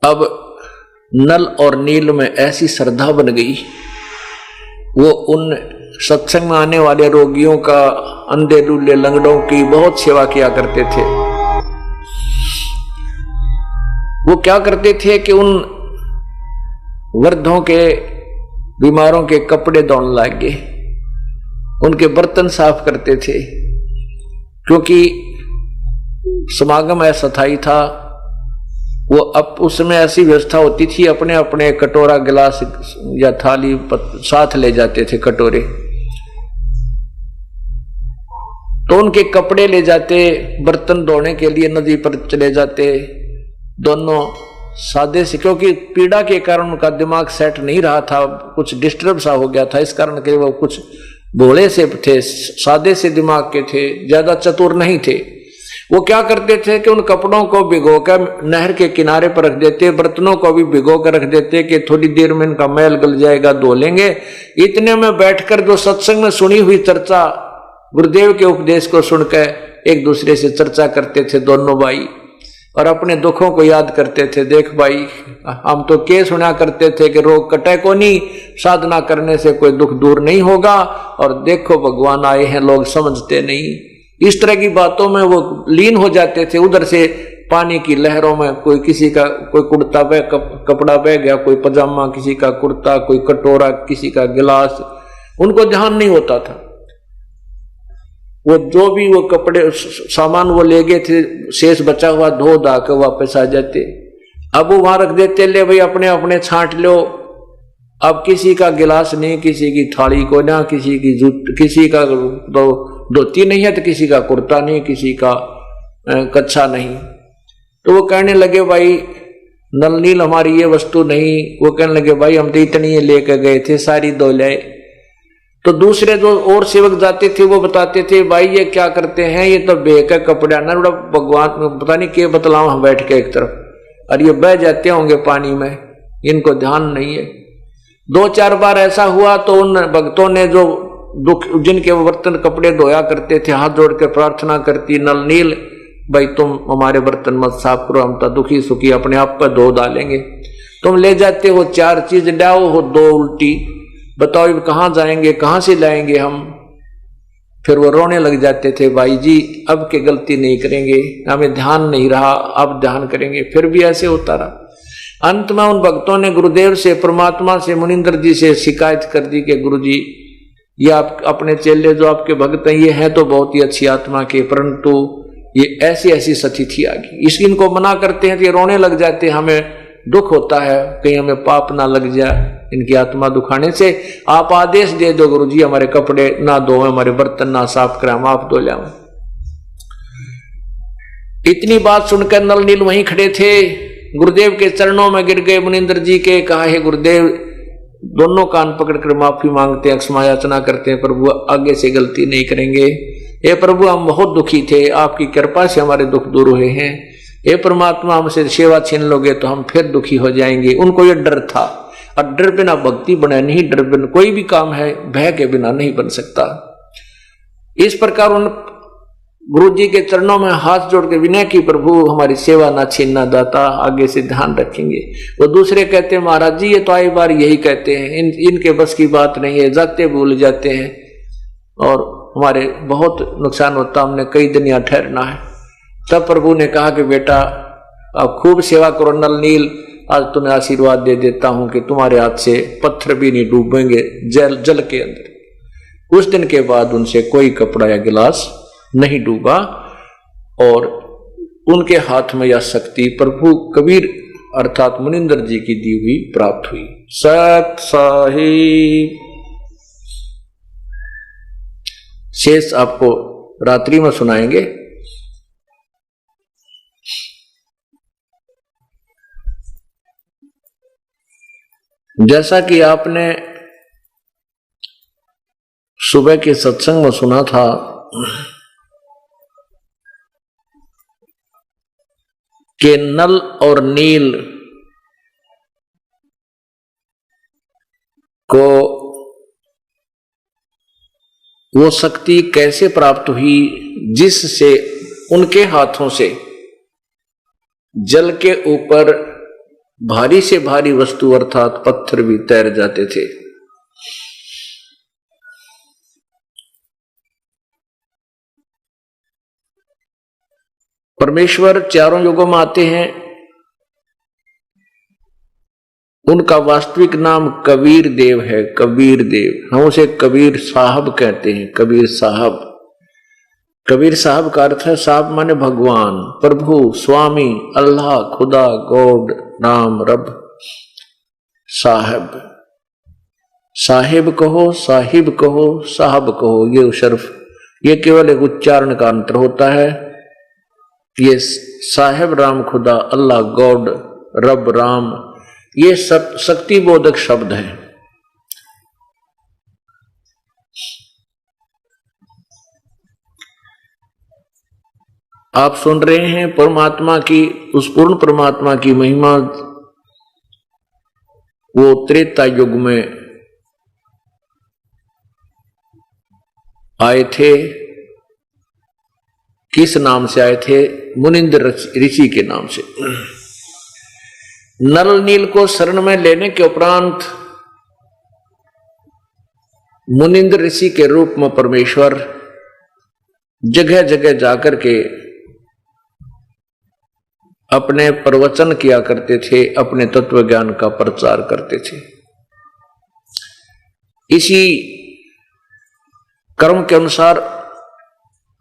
अब नल और नील में ऐसी श्रद्धा बन गई, वो उन सत्संग में आने वाले रोगियों का, अंधे लूले लंगड़ों की बहुत सेवा किया करते थे। वो क्या करते थे कि उन वृद्धों के, बीमारों के कपड़े धोने लगे, उनके बर्तन साफ करते थे, क्योंकि समागम ऐसा था ही था। वो अब उसमें ऐसी व्यवस्था होती थी, अपने अपने कटोरा गिलास या थाली साथ ले जाते थे, कटोरे, तो उनके कपड़े ले जाते, बर्तन धोने के लिए नदी पर चले जाते, दोनों सादे से, क्योंकि पीड़ा के कारण उनका दिमाग सेट नहीं रहा था, कुछ डिस्टर्ब सा हो गया था, इस कारण के वो कुछ भोले से थे, सादे से दिमाग के थे, ज्यादा चतुर नहीं थे। वो क्या करते थे कि उन कपड़ों को भिगोकर नहर के किनारे पर रख देते, बर्तनों को भी भिगो कर रख देते कि थोड़ी देर में इनका मैल गल जाएगा, धो लेंगे। इतने में बैठकर जो सत्संग में सुनी हुई चर्चा, गुरुदेव के उपदेश को सुनकर एक दूसरे से चर्चा करते थे दोनों भाई, और अपने दुखों को याद करते थे। देख भाई, हम तो के सुना करते थे कि रोग कटे को नहीं, साधना करने से कोई दुख दूर नहीं होगा, और देखो भगवान आए हैं, लोग समझते नहीं। इस तरह की बातों में वो लीन हो जाते थे। उधर से पानी की लहरों में कोई किसी का कोई कुर्ता बह कपड़ा बह गया, कोई पजामा, किसी का कुर्ता, कोई कटोरा, किसी का गिलास, उनको ध्यान नहीं होता था। वो जो भी वो कपड़े सामान वो ले गए थे, शेष बचा हुआ धो धा के वापस आ जाते। अब वो वहां रख देते, ले भाई अपने अपने छांट लो। अब किसी का गिलास नहीं, किसी की थाली को ना, किसी की किसी का धोती नहीं है, तो किसी का कुर्ता नहीं, किसी का कच्छा नहीं। तो वो कहने लगे भाई नल नील हमारी ये वस्तु नहीं। वो कहने लगे भाई हम तो इतनी लेकर गए थे, सारी धो लाए। तो दूसरे जो और सेवक जाते थे वो बताते थे भाई ये क्या करते हैं, ये तो बेका कपड़ा ना, भगवान पता नहीं क्या बतलाओ, हम बैठ के एक तरफ, और ये बह जाते होंगे पानी में, इनको ध्यान नहीं है। 2-4 बार ऐसा हुआ तो उन भक्तों ने जो दुख, जिनके वो बर्तन कपड़े धोया करते थे, हाथ जोड़ के प्रार्थना करती, नल नील भाई तुम हमारे बर्तन मत साफ करो, हम तो दुखी सुखी अपने आप पर धो डालेंगे। तुम ले जाते हो 4 चीज लाओ हो 2 उल्टी, बताओ कहाँ जाएंगे, कहाँ से लाएंगे हम। फिर वो रोने लग जाते थे, भाई जी अब के गलती नहीं करेंगे, हमें ध्यान नहीं रहा, अब ध्यान करेंगे। फिर भी ऐसे होता रहा। अंत में उन भक्तों ने गुरुदेव से, परमात्मा से, मुनिंदर जी से शिकायत कर दी कि गुरु जी ये आप अपने चेले जो आपके भक्त हैं, ये हैं तो बहुत ही अच्छी आत्मा के, परंतु ये ऐसी ऐसी स्थिति आ गई। इसकी इनको मना करते हैं तो ये रोने लग जाते हैं, हमें दुख होता है कहीं हमें पाप ना लग जाए इनकी आत्मा दुखाने से। आप आदेश दे दो गुरुजी, हमारे कपड़े ना धो, हमारे बर्तन ना साफ करें, हम आप धो लाओ। इतनी बात सुनकर नल नील वहीं खड़े थे, गुरुदेव के चरणों में गिर गए, मुनिंदर जी के। कहा है गुरुदेव, दोनों कान पकड़कर माफी मांगते हैं, क्षमा याचना करते हैं, प्रभु आगे से गलती नहीं करेंगे। हे प्रभु हम बहुत दुखी थे, आपकी कृपा से हमारे दुख दूर हुए हैं। हे परमात्मा हमसे सेवा छीन लोगे तो हम फिर दुखी हो जाएंगे। उनको ये डर था, और डर बिना भक्ति बने नहीं, डर बिना कोई भी काम है भय के बिना नहीं बन सकता। इस प्रकार उन गुरु जी के चरणों में हाथ जोड़ के विनय की, प्रभु हमारी सेवा ना छीनना दाता, आगे से ध्यान रखेंगे। वो दूसरे कहते हैं महाराज जी ये तो आई बार यही कहते हैं, इनके बस की बात नहीं है, जाते भूल जाते हैं और हमारे बहुत नुकसान होता, हमने कई दिन यहाँ ठहरना है। तब प्रभु ने कहा कि बेटा आप खूब सेवा करो नल नील, आज तुम्हें आशीर्वाद दे देता हूं कि तुम्हारे हाथ से पत्थर भी नहीं डूबेंगे जल के अंदर। उस दिन के बाद उनसे कोई कपड़ा या गिलास नहीं डूबा, और उनके हाथ में यह शक्ति प्रभु कबीर अर्थात मुनिंदर जी की दी हुई प्राप्त हुई। सत साहिब शेष आपको रात्रि में सुनाएंगे। जैसा कि आपने सुबह के सत्संग में सुना था कि नल और नील को वो शक्ति कैसे प्राप्त हुई जिससे उनके हाथों से जल के ऊपर भारी से भारी वस्तु अर्थात पत्थर भी तैर जाते थे। परमेश्वर चारों युगों में आते हैं। उनका वास्तविक नाम कबीर देव है। कबीर देव, हम उसे कबीर साहब कहते हैं। कबीर साहब, कबीर साहब का अर्थ है, साहब माने भगवान, प्रभु, स्वामी, अल्लाह, खुदा, गॉड, नाम, रब, साहब। साहिब कहो, साहिब कहो, साहब कहो, ये शर्फ, ये केवल एक उच्चारण का अंतर होता है। ये साहिब राम खुदा, अल्लाह, गॉड, रब, राम, ये सब शक्ति बोधक शब्द हैं। आप सुन रहे हैं परमात्मा की, उस पूर्ण परमात्मा की महिमा। वो त्रेता युग में आए थे। किस नाम से आए थे? मुनिंद्र ऋषि के नाम से। नल नील को शरण में लेने के उपरांत मुनिंद्र ऋषि के रूप में परमेश्वर जगह जगह जाकर के अपने प्रवचन किया करते थे, अपने तत्व ज्ञान का प्रचार करते थे। इसी क्रम के अनुसार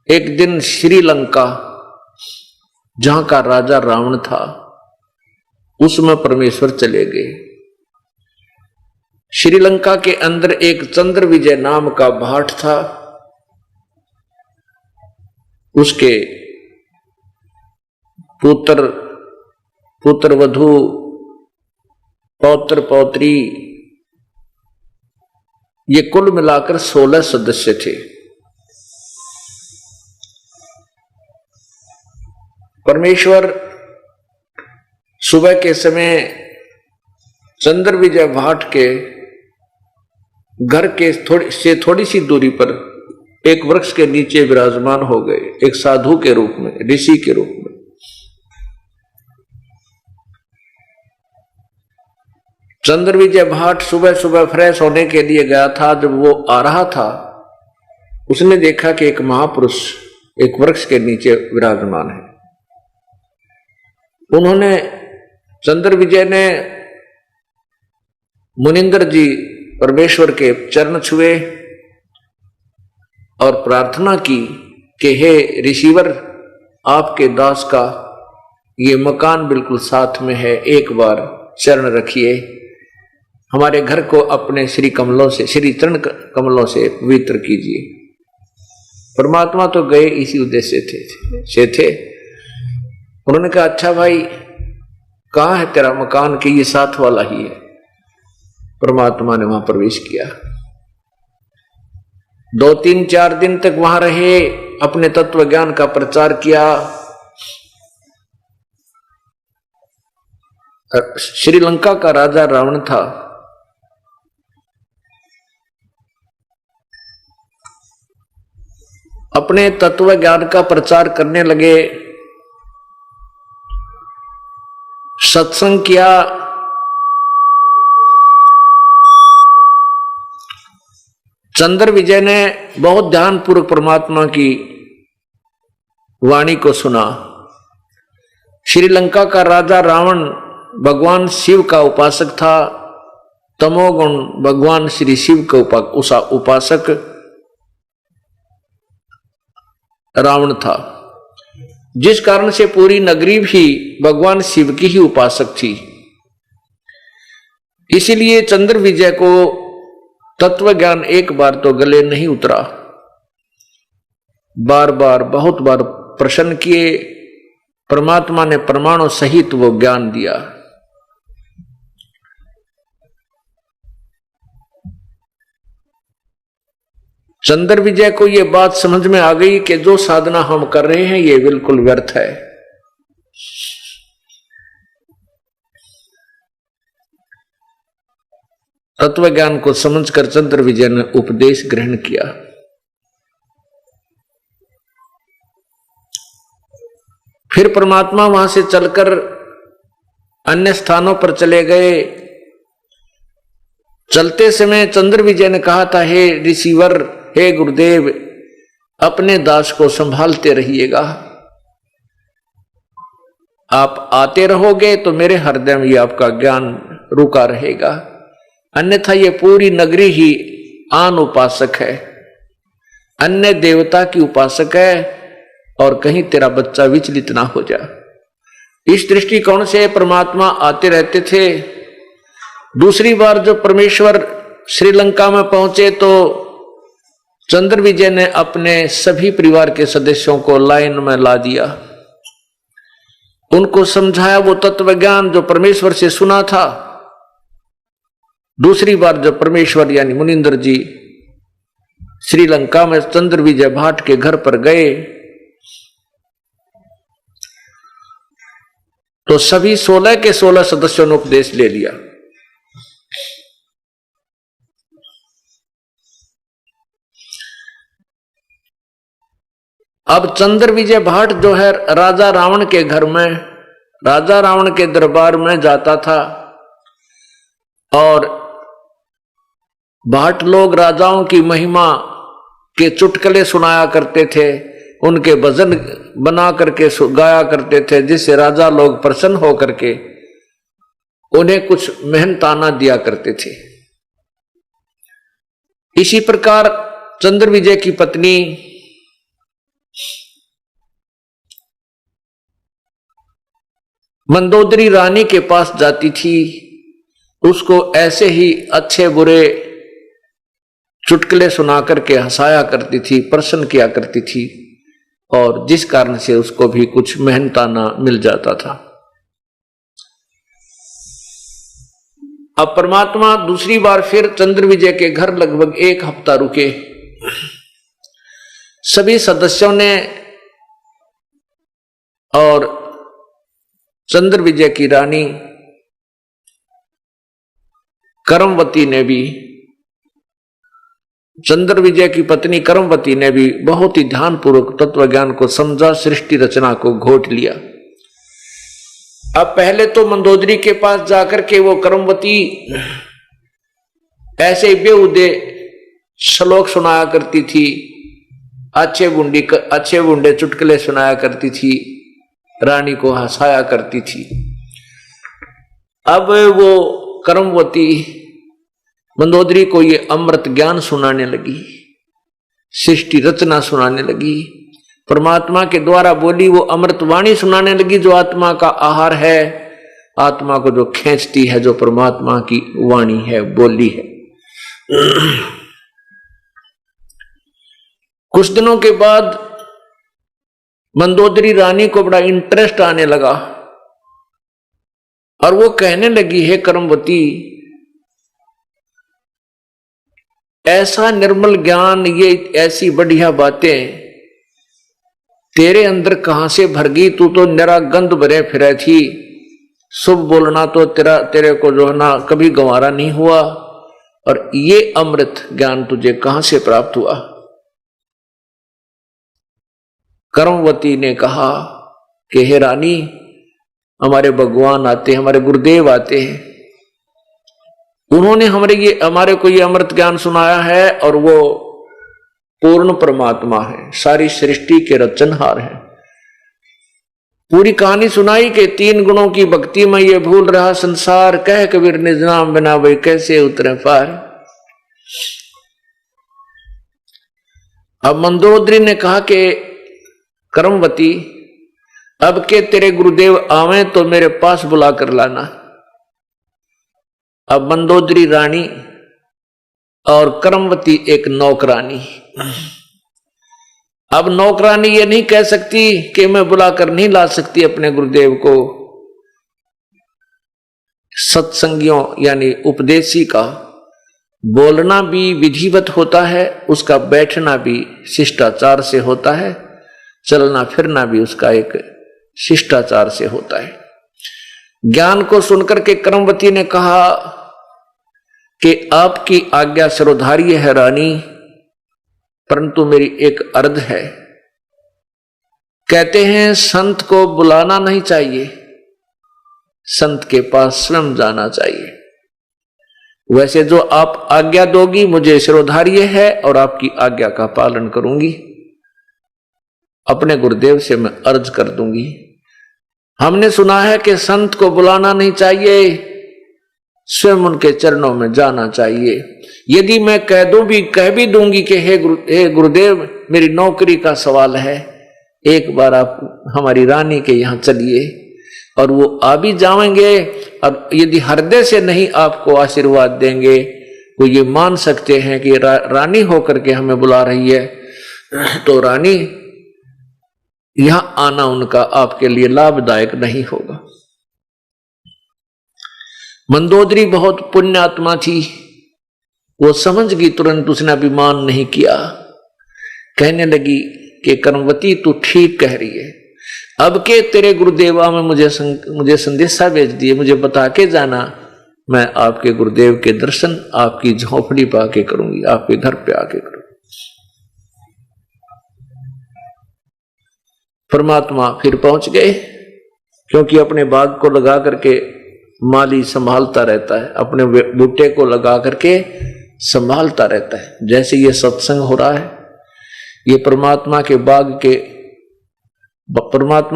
एक दिन श्रीलंका, जहां का राजा रावण था, उसमें परमेश्वर चले गए। श्रीलंका के अंदर एक चंद्र विजय नाम का भाट था। उसके पुत्र वधू, पौत्र पौत्री, ये कुल मिलाकर 16 सदस्य थे। परमेश्वर सुबह के समय चंद्र विजय भाट के घर के थोड़ी सी दूरी पर एक वृक्ष के नीचे विराजमान हो गए, एक साधु के रूप में, ऋषि के रूप में। चंद्र विजय भाट सुबह सुबह फ्रेश होने के लिए गया था। जब वो आ रहा था, उसने देखा कि एक महापुरुष एक वृक्ष के नीचे विराजमान है। उन्होंने, चंद्र विजय ने मुनिंदर जी परमेश्वर के चरण छुए और प्रार्थना की कि हे ऋषिवर, आपके दास का ये मकान बिल्कुल साथ में है, एक बार चरण रखिए, हमारे घर को अपने श्री कमलों से, श्री चरण कमलों से पवित्र कीजिए। परमात्मा तो गए इसी उद्देश्य से थे। उन्होंने कहा, अच्छा भाई, कहाँ है तेरा मकान? कि ये साथ वाला ही है। परमात्मा ने वहां प्रवेश किया। 2, 3, 4 दिन तक वहां रहे, अपने तत्व ज्ञान का प्रचार किया। श्रीलंका का राजा रावण था। अपने तत्व ज्ञान का प्रचार करने लगे, सत्संग किया। चंद्र विजय ने बहुत ध्यानपूर्वक परमात्मा की वाणी को सुना। श्रीलंका का राजा रावण भगवान शिव का उपासक था। तमोगुण भगवान श्री शिव का उपासक रावण था, जिस कारण से पूरी नगरी भी भगवान शिव की ही उपासक थी। इसीलिए चंद्र विजय को तत्व ज्ञान एक बार तो गले नहीं उतरा, बार बार, बहुत बार प्रश्न किए। परमात्मा ने प्रमाणों सहित वो ज्ञान दिया। चंद्र विजय को यह बात समझ में आ गई कि जो साधना हम कर रहे हैं ये बिल्कुल व्यर्थ है। तत्व ज्ञान को समझकर चंद्र विजय ने उपदेश ग्रहण किया। फिर परमात्मा वहां से चलकर अन्य स्थानों पर चले गए। चलते समय चंद्र विजय ने कहा था, हे ऋषिवर, हे गुरुदेव, अपने दास को संभालते रहिएगा। आप आते रहोगे तो मेरे हृदय में आपका ज्ञान रुका रहेगा, अन्यथा ये पूरी नगरी ही आन उपासक है, अन्य देवता की उपासक है, और कहीं तेरा बच्चा विचलित ना हो जाए। इस दृष्टिकोण से परमात्मा आते रहते थे। दूसरी बार जब परमेश्वर श्रीलंका में पहुंचे तो चंद्र विजय ने अपने सभी परिवार के सदस्यों को लाइन में ला दिया, उनको समझाया वो तत्व ज्ञान जो परमेश्वर से सुना था। दूसरी बार जब परमेश्वर यानी मुनिंदर जी श्रीलंका में चंद्र विजय भाट के घर पर गए तो सभी 16 के 16 सदस्यों ने उपदेश ले लिया। अब चंद्र विजय भाट जो है राजा रावण के घर में, राजा रावण के दरबार में जाता था, और भाट लोग राजाओं की महिमा के चुटकुले सुनाया करते थे, उनके भजन बना करके गाया करते थे, जिससे राजा लोग प्रसन्न होकर के उन्हें कुछ मेहनताना दिया करते थे। इसी प्रकार चंद्र विजय की पत्नी मंदोदरी रानी के पास जाती थी, उसको ऐसे ही अच्छे बुरे चुटकुले सुना करके हंसाया करती थी, प्रसन्न किया करती थी, और जिस कारण से उसको भी कुछ मेहनताना मिल जाता था। अब परमात्मा दूसरी बार फिर चंद्र विजय के घर लगभग 1 हफ्ता रुके। सभी सदस्यों ने और चंद्र विजय की रानी करमवती ने भी, चंद्र विजय की पत्नी करमवती ने भी बहुत ही ध्यानपूर्वक तत्व ज्ञान को समझा, सृष्टि रचना को घोट लिया। अब पहले तो मंदोदरी के पास जाकर के वो करमवती ऐसे बेहुदे श्लोक सुनाया करती थी, अच्छे बुंडे चुटकुले सुनाया करती थी, रानी को हंसाया करती थी। अब वो करमवती मंदोदरी को ये अमृत ज्ञान सुनाने लगी, सृष्टि रचना सुनाने लगी, परमात्मा के द्वारा बोली वो अमृत वाणी सुनाने लगी, जो आत्मा का आहार है, आत्मा को जो खींचती है, जो परमात्मा की वाणी है, बोली है। कुछ दिनों के बाद मंदोदरी रानी को बड़ा इंटरेस्ट आने लगा, और वो कहने लगी, हे करमवती, ऐसा निर्मल ज्ञान, ये ऐसी बढ़िया बातें तेरे अंदर कहां से भर गई? तू तो निरा गंध भरे फिरे थी, शुभ बोलना तो तेरे को जो है ना कभी गंवारा नहीं हुआ, और ये अमृत ज्ञान तुझे कहां से प्राप्त हुआ? करमवती ने कहा कि हे रानी, हमारे भगवान आते हैं, हमारे गुरुदेव आते हैं, उन्होंने हमारे को ये अमृत ज्ञान सुनाया है, और वो पूर्ण परमात्मा है, सारी सृष्टि के रचनहार है। पूरी कहानी सुनाई कि 3 गुणों की भक्ति में ये भूल रहा संसार, कह कबीर निज नाम बिना भाई कैसे उतरे पार। अब मंदोदरी ने कहा कि करमवती, अब के तेरे गुरुदेव आवे तो मेरे पास बुला कर लाना। अब मंदोदरी रानी और करमवती एक नौकरानी। अब नौकरानी ये नहीं कह सकती कि मैं बुलाकर नहीं ला सकती अपने गुरुदेव को। सत्संगियों यानी उपदेशी का बोलना भी विधिवत होता है, उसका बैठना भी शिष्टाचार से होता है, चलना फिरना भी उसका एक शिष्टाचार से होता है। ज्ञान को सुनकर के करमवती ने कहा कि आपकी आज्ञा सिरोधार्य है रानी, परंतु मेरी एक अर्ज है। कहते हैं संत को बुलाना नहीं चाहिए, संत के पास स्वयं जाना चाहिए। वैसे जो आप आज्ञा दोगी मुझे शिरोधार्य है और आपकी आज्ञा का पालन करूंगी, अपने गुरुदेव से मैं अर्ज कर दूंगी। हमने सुना है कि संत को बुलाना नहीं चाहिए, स्वयं उनके चरणों में जाना चाहिए। यदि मैं कह भी दूंगी कि हे गुरुदेव मेरी नौकरी का सवाल है, एक बार आप हमारी रानी के यहाँ चलिए, और वो आ भी जाएंगे। और यदि हृदय से नहीं आपको आशीर्वाद देंगे, वो ये मान सकते हैं कि रानी होकर के हमें बुला रही है, तो रानी यहां आना उनका आपके लिए लाभदायक नहीं होगा। मंदोदरी बहुत पुण्यात्मा थी, वो समझ गई तुरंत, उसने अभिमान नहीं किया। कहने लगी कि कर्मवती तू ठीक कह रही है, अब के तेरे गुरुदेवा में मुझे संदेशा भेज दिए, मुझे बता के जाना, मैं आपके गुरुदेव के दर्शन आपकी झोपड़ी पे आके करूंगी, आपके घर पे आके करूंगी। परमात्मा फिर पहुंच गए, क्योंकि अपने बाग को लगा करके माली संभालता रहता है, अपने बूटे को लगा करके संभालता रहता है। जैसे ये सत्संग हो रहा है, ये परमात्मा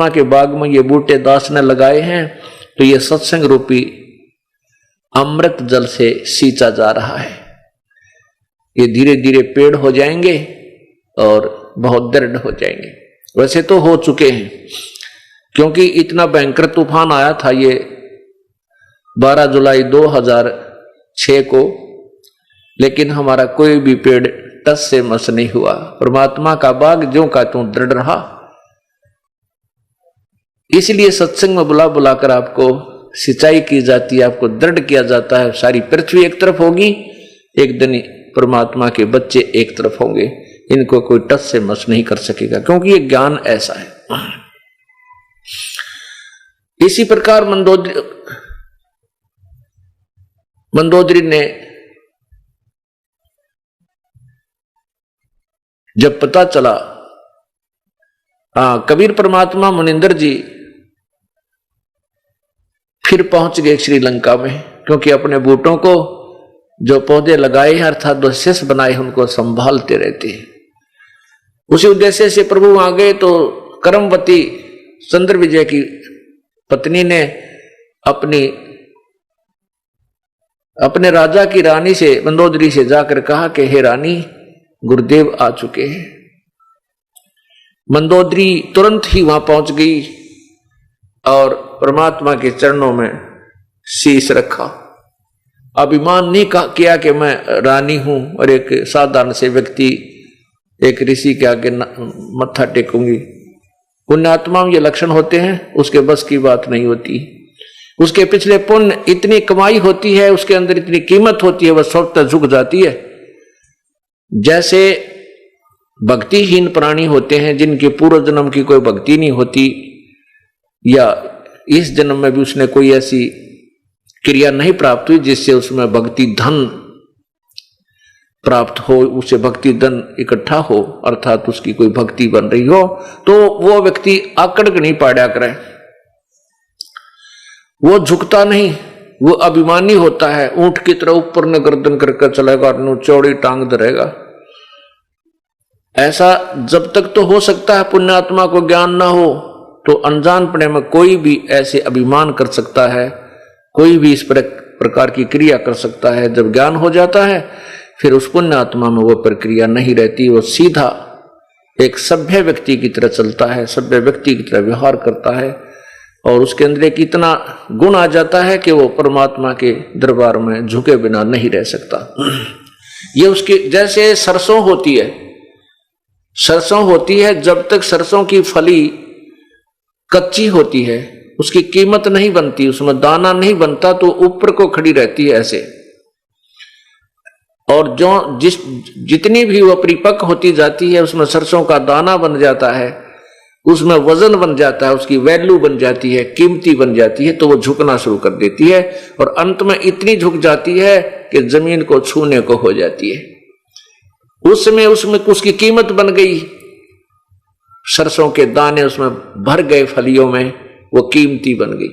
के बाग में ये बूटे दास ने लगाए हैं, तो ये सत्संग रूपी अमृत जल से सींचा जा रहा है। ये धीरे धीरे पेड़ हो जाएंगे और बहुत दृढ़ हो जाएंगे। वैसे तो हो चुके हैं, क्योंकि इतना भयंकर तूफान आया था ये 12 जुलाई 2006 को, लेकिन हमारा कोई भी पेड़ टस से मस नहीं हुआ। परमात्मा का बाग ज्यों का त्यों दृढ़ रहा। इसलिए सत्संग में बुला बुलाकर आपको सिंचाई की जाती है, आपको दृढ़ किया जाता है। सारी पृथ्वी एक तरफ होगी, एक दिन परमात्मा के बच्चे एक तरफ होंगे, इनको कोई टस से मस नहीं कर सकेगा, क्योंकि ये ज्ञान ऐसा है। इसी प्रकार मंदोदरी ने जब पता चला, कबीर परमात्मा मुनिंदर जी फिर पहुंच गए श्रीलंका में, क्योंकि अपने बूटों को जो पौधे लगाए हैं अर्थात जो शिष्य बनाए उनको संभालते रहते हैं। उसी उद्देश्य से प्रभु आ गए, तो करमवती चंद्र विजय की पत्नी ने अपने राजा की रानी से, मंदोदरी से जाकर कहा कि हे रानी, गुरुदेव आ चुके हैं। मंदोदरी तुरंत ही वहां पहुंच गई और परमात्मा के चरणों में शीश रखा। अभिमान नहीं किया कि मैं रानी हूं और एक साधारण से व्यक्ति एक ऋषि के आगे मत्था टेकूंगी। पुण्यात्मा में ये लक्षण होते हैं, उसके बस की बात नहीं होती। उसके पिछले पुण्य इतनी कमाई होती है, उसके अंदर इतनी कीमत होती है, वह स्वतः झुक जाती है। जैसे भक्तिहीन प्राणी होते हैं जिनकी पूर्व जन्म की कोई भक्ति नहीं होती, या इस जन्म में भी उसने कोई ऐसी क्रिया नहीं प्राप्त हुई जिससे उसमें भक्ति धन प्राप्त हो, उसे भक्ति धन इकट्ठा हो, अर्थात उसकी कोई भक्ति बन रही हो, तो वो व्यक्ति आकड़ नहीं पाड़ा करे, वो झुकता नहीं, वो अभिमानी होता है। ऊंट की तरह ऊपर न गर्दन करके चलेगा, चौड़ी टांग धरेगा। ऐसा जब तक तो हो सकता है पुण्यात्मा को ज्ञान ना हो, तो अनजानपने में कोई भी ऐसे अभिमान कर सकता है, कोई भी इस प्रकार की क्रिया कर सकता है। जब ज्ञान हो जाता है फिर उस पुण्यात्मा में वो प्रक्रिया नहीं रहती, वो सीधा एक सभ्य व्यक्ति की तरह चलता है, सभ्य व्यक्ति की तरह व्यवहार करता है, और उसके अंदर एक इतना गुण आ जाता है कि वो परमात्मा के दरबार में झुके बिना नहीं रह सकता। ये उसकी जैसे सरसों होती है, जब तक सरसों की फली कच्ची होती है उसकी कीमत नहीं बनती, उसमें दाना नहीं बनता, तो ऊपर को खड़ी रहती है ऐसे। और जितनी भी वो परिपक्व होती जाती है उसमें सरसों का दाना बन जाता है, उसमें वजन बन जाता है, उसकी वैल्यू बन जाती है, कीमती बन जाती है, तो वो झुकना शुरू कर देती है और अंत में इतनी झुक जाती है कि जमीन को छूने को हो जाती है। उसमें उसकी कीमत बन गई, सरसों के दाने उसमें भर गए, फलियों में वो कीमती बन गई।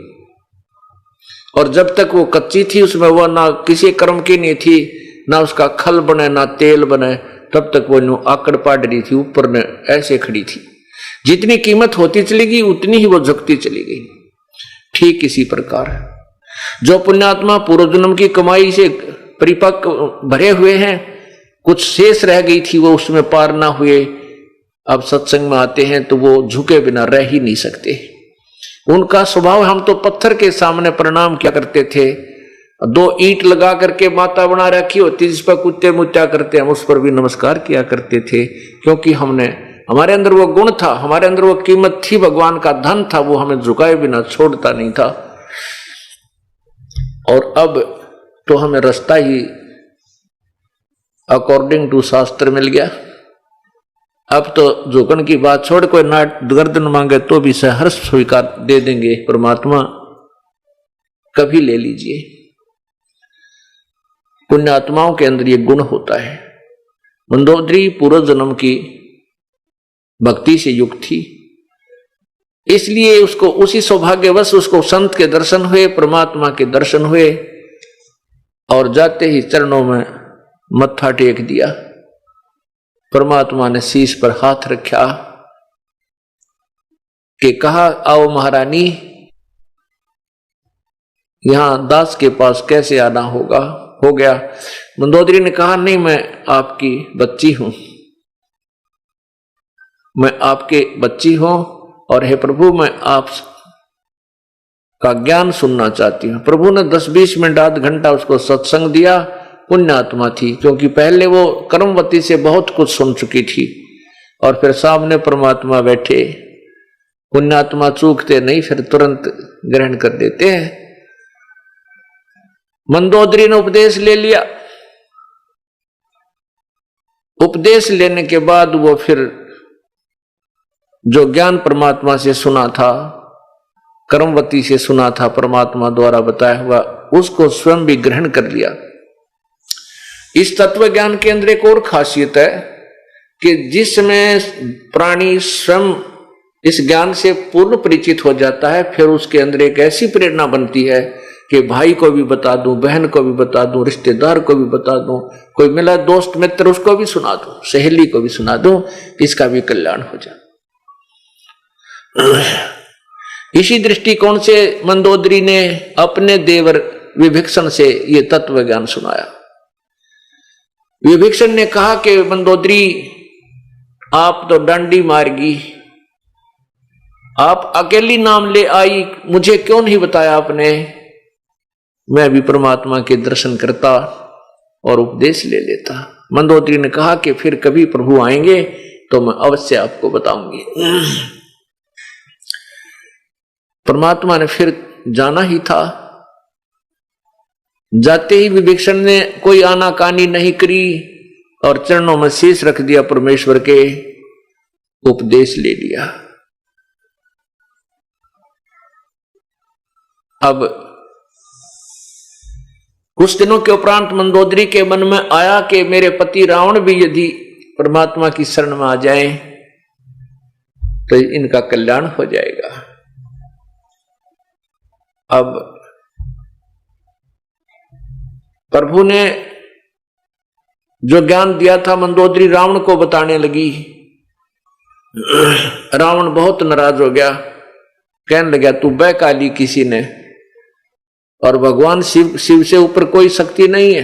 और जब तक वो कच्ची थी उसमें वह ना किसी कर्म की नहीं थी, ना उसका खल बने ना तेल बने, तब तक वो नो आकड़ पाड़ रही थी, ऊपर ने ऐसे खड़ी थी। जितनी कीमत होती चली गई उतनी ही वो झुकती चली गई। ठीक इसी प्रकार जो पुण्यात्मा पूर्व जन्म की कमाई से परिपक्व भरे हुए हैं, कुछ शेष रह गई थी वो उसमें पार ना हुए, अब सत्संग में आते हैं तो वो झुके बिना रह ही नहीं सकते। उनका स्वभाव, हम तो पत्थर के सामने प्रणाम किया करते थे, 2 ईंट लगा करके माता बना रखी होती जिस पर कुत्ते मुत्या करते, हम उस पर भी नमस्कार किया करते थे, क्योंकि हमारे अंदर वो गुण था, हमारे अंदर वो कीमत थी, भगवान का धन था, वो हमें झुकाए बिना छोड़ता नहीं था। और अब तो हमें रास्ता ही अकॉर्डिंग टू शास्त्र मिल गया। अब तो झुकन की बात छोड़, कोई नाट गर्दन मांगे तो भी सहर्ष स्वीकार दे देंगे परमात्मा, कभी ले लीजिए। पुण्यात्माओं के अंदर ये गुण होता है। मंदोदरी पूर्व जन्म की भक्ति से युक्त थी, इसलिए उसको उसी सौभाग्यवश उसको संत के दर्शन हुए, परमात्मा के दर्शन हुए, और जाते ही चरणों में मत्था टेक दिया। परमात्मा ने शीश पर हाथ रखा कि कहा, आओ महारानी, यहां दास के पास कैसे आना होगा, हो गया। मंदोदरी ने कहा, नहीं, मैं आपकी बच्ची हूं, मैं आपके बच्ची हूं, और हे प्रभु मैं आप का ज्ञान सुनना चाहती हूं। प्रभु ने 10-20 मिनट आध घंटा उसको सत्संग दिया। पुण्यात्मा थी, क्योंकि पहले वो कर्मवती से बहुत कुछ सुन चुकी थी, और फिर सामने परमात्मा बैठे। पुण्यात्मा चूकते नहीं, फिर तुरंत ग्रहण कर देते हैं। मंदोदरी ने उपदेश ले लिया। उपदेश लेने के बाद वो फिर जो ज्ञान परमात्मा से सुना था, कर्मवती से सुना था, परमात्मा द्वारा बताया हुआ, उसको स्वयं भी ग्रहण कर लिया। इस तत्व ज्ञान के अंदर एक और खासियत है कि जिसमें प्राणी स्वयं इस ज्ञान से पूर्ण परिचित हो जाता है, फिर उसके अंदर एक ऐसी प्रेरणा बनती है कि भाई को भी बता दूं, बहन को भी बता दूं, रिश्तेदार को भी बता दूं, कोई मिला दोस्त मित्र उसको भी सुना दूं, सहेली को भी सुना दूं, इसका भी कल्याण हो जाए। इसी दृष्टिकोण से मंदोदरी ने अपने देवर विभीषण से ये तत्व ज्ञान सुनाया। विभीषण ने कहा कि मंदोदरी, आप तो डांडी मारगी, आप अकेली नाम ले आई, मुझे क्यों नहीं बताया आपने, मैं भी परमात्मा के दर्शन करता और उपदेश ले लेता। मंदोदरी ने कहा कि फिर कभी प्रभु आएंगे तो मैं अवश्य आपको बताऊंगी। परमात्मा ने फिर जाना ही था। जाते ही विभीषण ने कोई आनाकानी नहीं करी और चरणों में शीश रख दिया, परमेश्वर के उपदेश ले लिया। अब कुछ दिनों के उपरांत मंदोदरी के मन में आया कि मेरे पति रावण भी यदि परमात्मा की शरण में आ जाए तो इनका कल्याण हो जाएगा। अब प्रभु ने जो ज्ञान दिया था मंदोदरी रावण को बताने लगी। रावण बहुत नाराज हो गया, कहने लगा तू बहकाली किसी ने, और भगवान शिव से ऊपर कोई शक्ति नहीं है।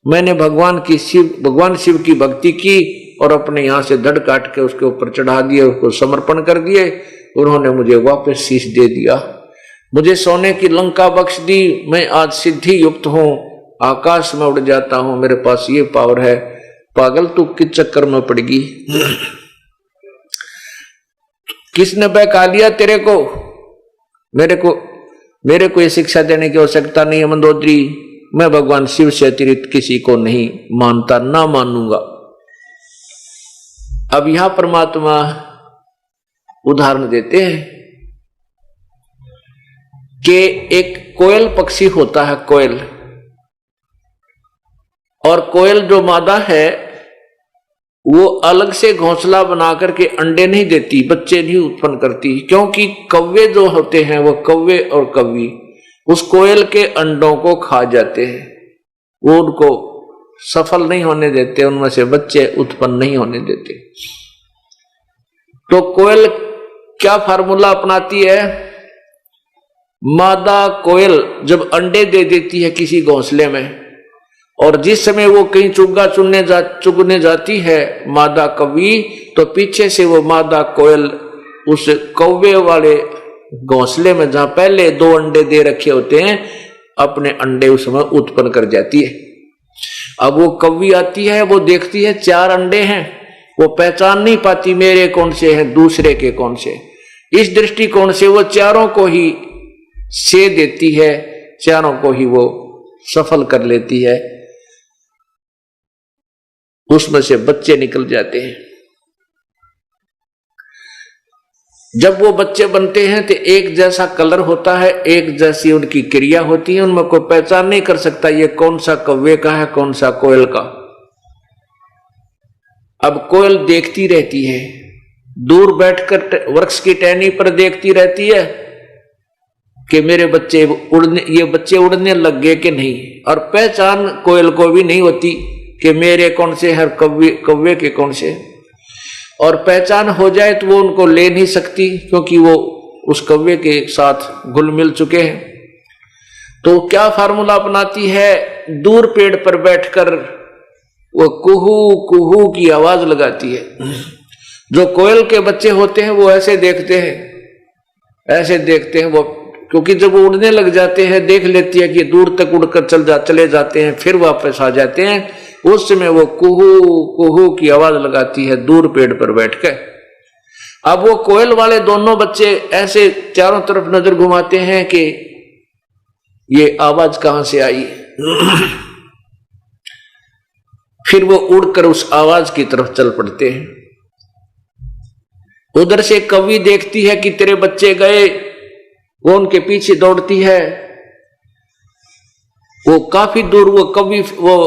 मैंने भगवान शिव की भक्ति की और अपने यहां से धड़ काट के उसके ऊपर चढ़ा दिए, उसको समर्पण कर दिए। उन्होंने मुझे वापस शीश दे दिया, मुझे सोने की लंका बख्श दी। मैं आज सिद्धि युक्त हूं, आकाश में उड़ जाता हूं, मेरे पास ये पावर है। पागल तू किस चक्कर में पड़गी? किसने बहका लिया तेरे को? मेरे को ये शिक्षा देने की आवश्यकता नहीं है मंदोदरी। मैं भगवान शिव से अतिरिक्त किसी को नहीं मानता, ना मानूंगा। अब यहां परमात्मा उदाहरण देते हैं कि एक कोयल पक्षी होता है, कोयल, और कोयल जो मादा है वो अलग से घोंसला बना करके अंडे नहीं देती, बच्चे नहीं उत्पन्न करती, क्योंकि कौवे जो होते हैं वो कौवे और कौवी उस कोयल के अंडों को खा जाते हैं, वो उनको सफल नहीं होने देते, उनमें से बच्चे उत्पन्न नहीं होने देते। तो कोयल क्या फार्मूला अपनाती है? मादा कोयल जब अंडे दे देती है किसी घोंसले में, और जिस समय वो कहीं चुगने जाती है मादा कौवी, तो पीछे से वो मादा कोयल उस कौवे वाले घोंसले में जहां पहले 2 अंडे दे रखे होते हैं, अपने अंडे उस समय उत्पन्न कर जाती है। अब वो कौवी आती है, वो देखती है 4 अंडे हैं, वो पहचान नहीं पाती मेरे कौन से हैं, दूसरे के कौन से। इस दृष्टिकोण से वो चारों को ही से देती है, चारों को ही वो सफल कर लेती है, उसमें से बच्चे निकल जाते हैं। जब वो बच्चे बनते हैं तो एक जैसा कलर होता है, एक जैसी उनकी क्रिया होती है, उनमें कोई पहचान नहीं कर सकता ये कौन सा कौवे का है, कौन सा कोयल का। अब कोयल देखती रहती है, दूर बैठकर वृक्ष की टहनी पर देखती रहती है कि मेरे बच्चे उड़ने लग गए कि नहीं, और पहचान कोयल को भी नहीं होती कि मेरे कौन से हर कौवे के कौन से। और पहचान हो जाए तो वो उनको ले नहीं सकती, क्योंकि वो उस कौवे के साथ घुल मिल चुके हैं। तो क्या फार्मूला अपनाती है? दूर पेड़ पर बैठकर वो कुहू कुहू की आवाज लगाती है। जो कोयल के बच्चे होते हैं वो ऐसे देखते हैं वो, क्योंकि जब वो उड़ने लग जाते हैं देख लेती है कि दूर तक उड़कर चले जाते हैं, फिर वापस आ जाते हैं, उस समय वो कुहू कुहू की आवाज लगाती है दूर पेड़ पर बैठकर। अब वो कोयल वाले दोनों बच्चे ऐसे चारों तरफ नजर घुमाते हैं कि ये आवाज कहां से आई। फिर वो उड़कर उस आवाज की तरफ चल पड़ते हैं। उधर से कौवी देखती है कि तेरे बच्चे गए, वो उनके पीछे दौड़ती है, वो काफी दूर वो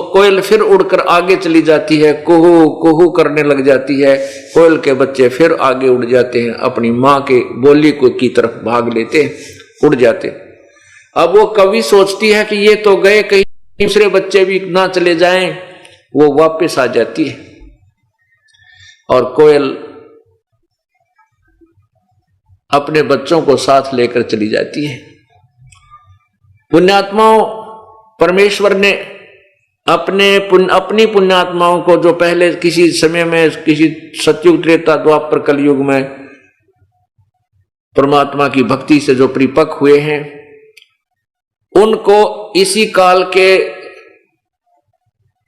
कोयल फिर उड़कर आगे चली जाती है, कुहू कुहू करने लग जाती है। कोयल के बच्चे फिर आगे उड़ जाते हैं, अपनी मां के बोली को की तरफ भाग लेते हैं, उड़ जाते। अब वो कवि सोचती है कि ये तो गए, कहीं दूसरे बच्चे भी ना चले जाएं, वो वापस आ जाती है और कोयल अपने बच्चों को साथ लेकर चली जाती है। पुण्यात्माओं, परमेश्वर ने अपनी पुण्यात्माओं को, जो पहले किसी समय में किसी सतयुग त्रेता द्वापर कलयुग में परमात्मा की भक्ति से जो परिपक्व हुए हैं, उनको इसी काल के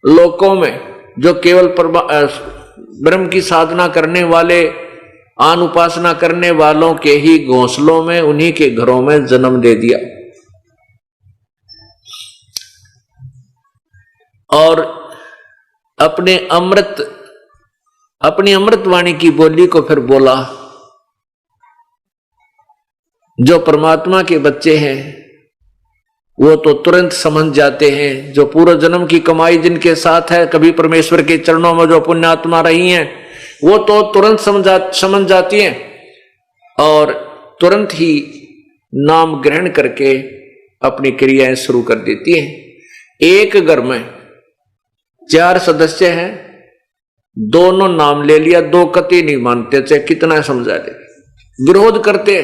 लोकों में जो केवल ब्रह्म की साधना करने वाले, आन उपासना करने वालों के ही घोंसलों में, उन्हीं के घरों में जन्म दे दिया और अपनी अमृत वाणी की बोली को फिर बोला। जो परमात्मा के बच्चे हैं वो तो तुरंत समझ जाते हैं, जो पूर्व जन्म की कमाई जिनके साथ है, कभी परमेश्वर के चरणों में जो पुण्यात्मा रही हैं, वो तो तुरंत समझ जाती हैं और तुरंत ही नाम ग्रहण करके अपनी क्रियाएं शुरू कर देती हैं। एक घर में 4 सदस्य हैं, दोनों नाम ले लिया, 2 कति नहीं मानते, चाहे कितना समझा ले, विरोध करते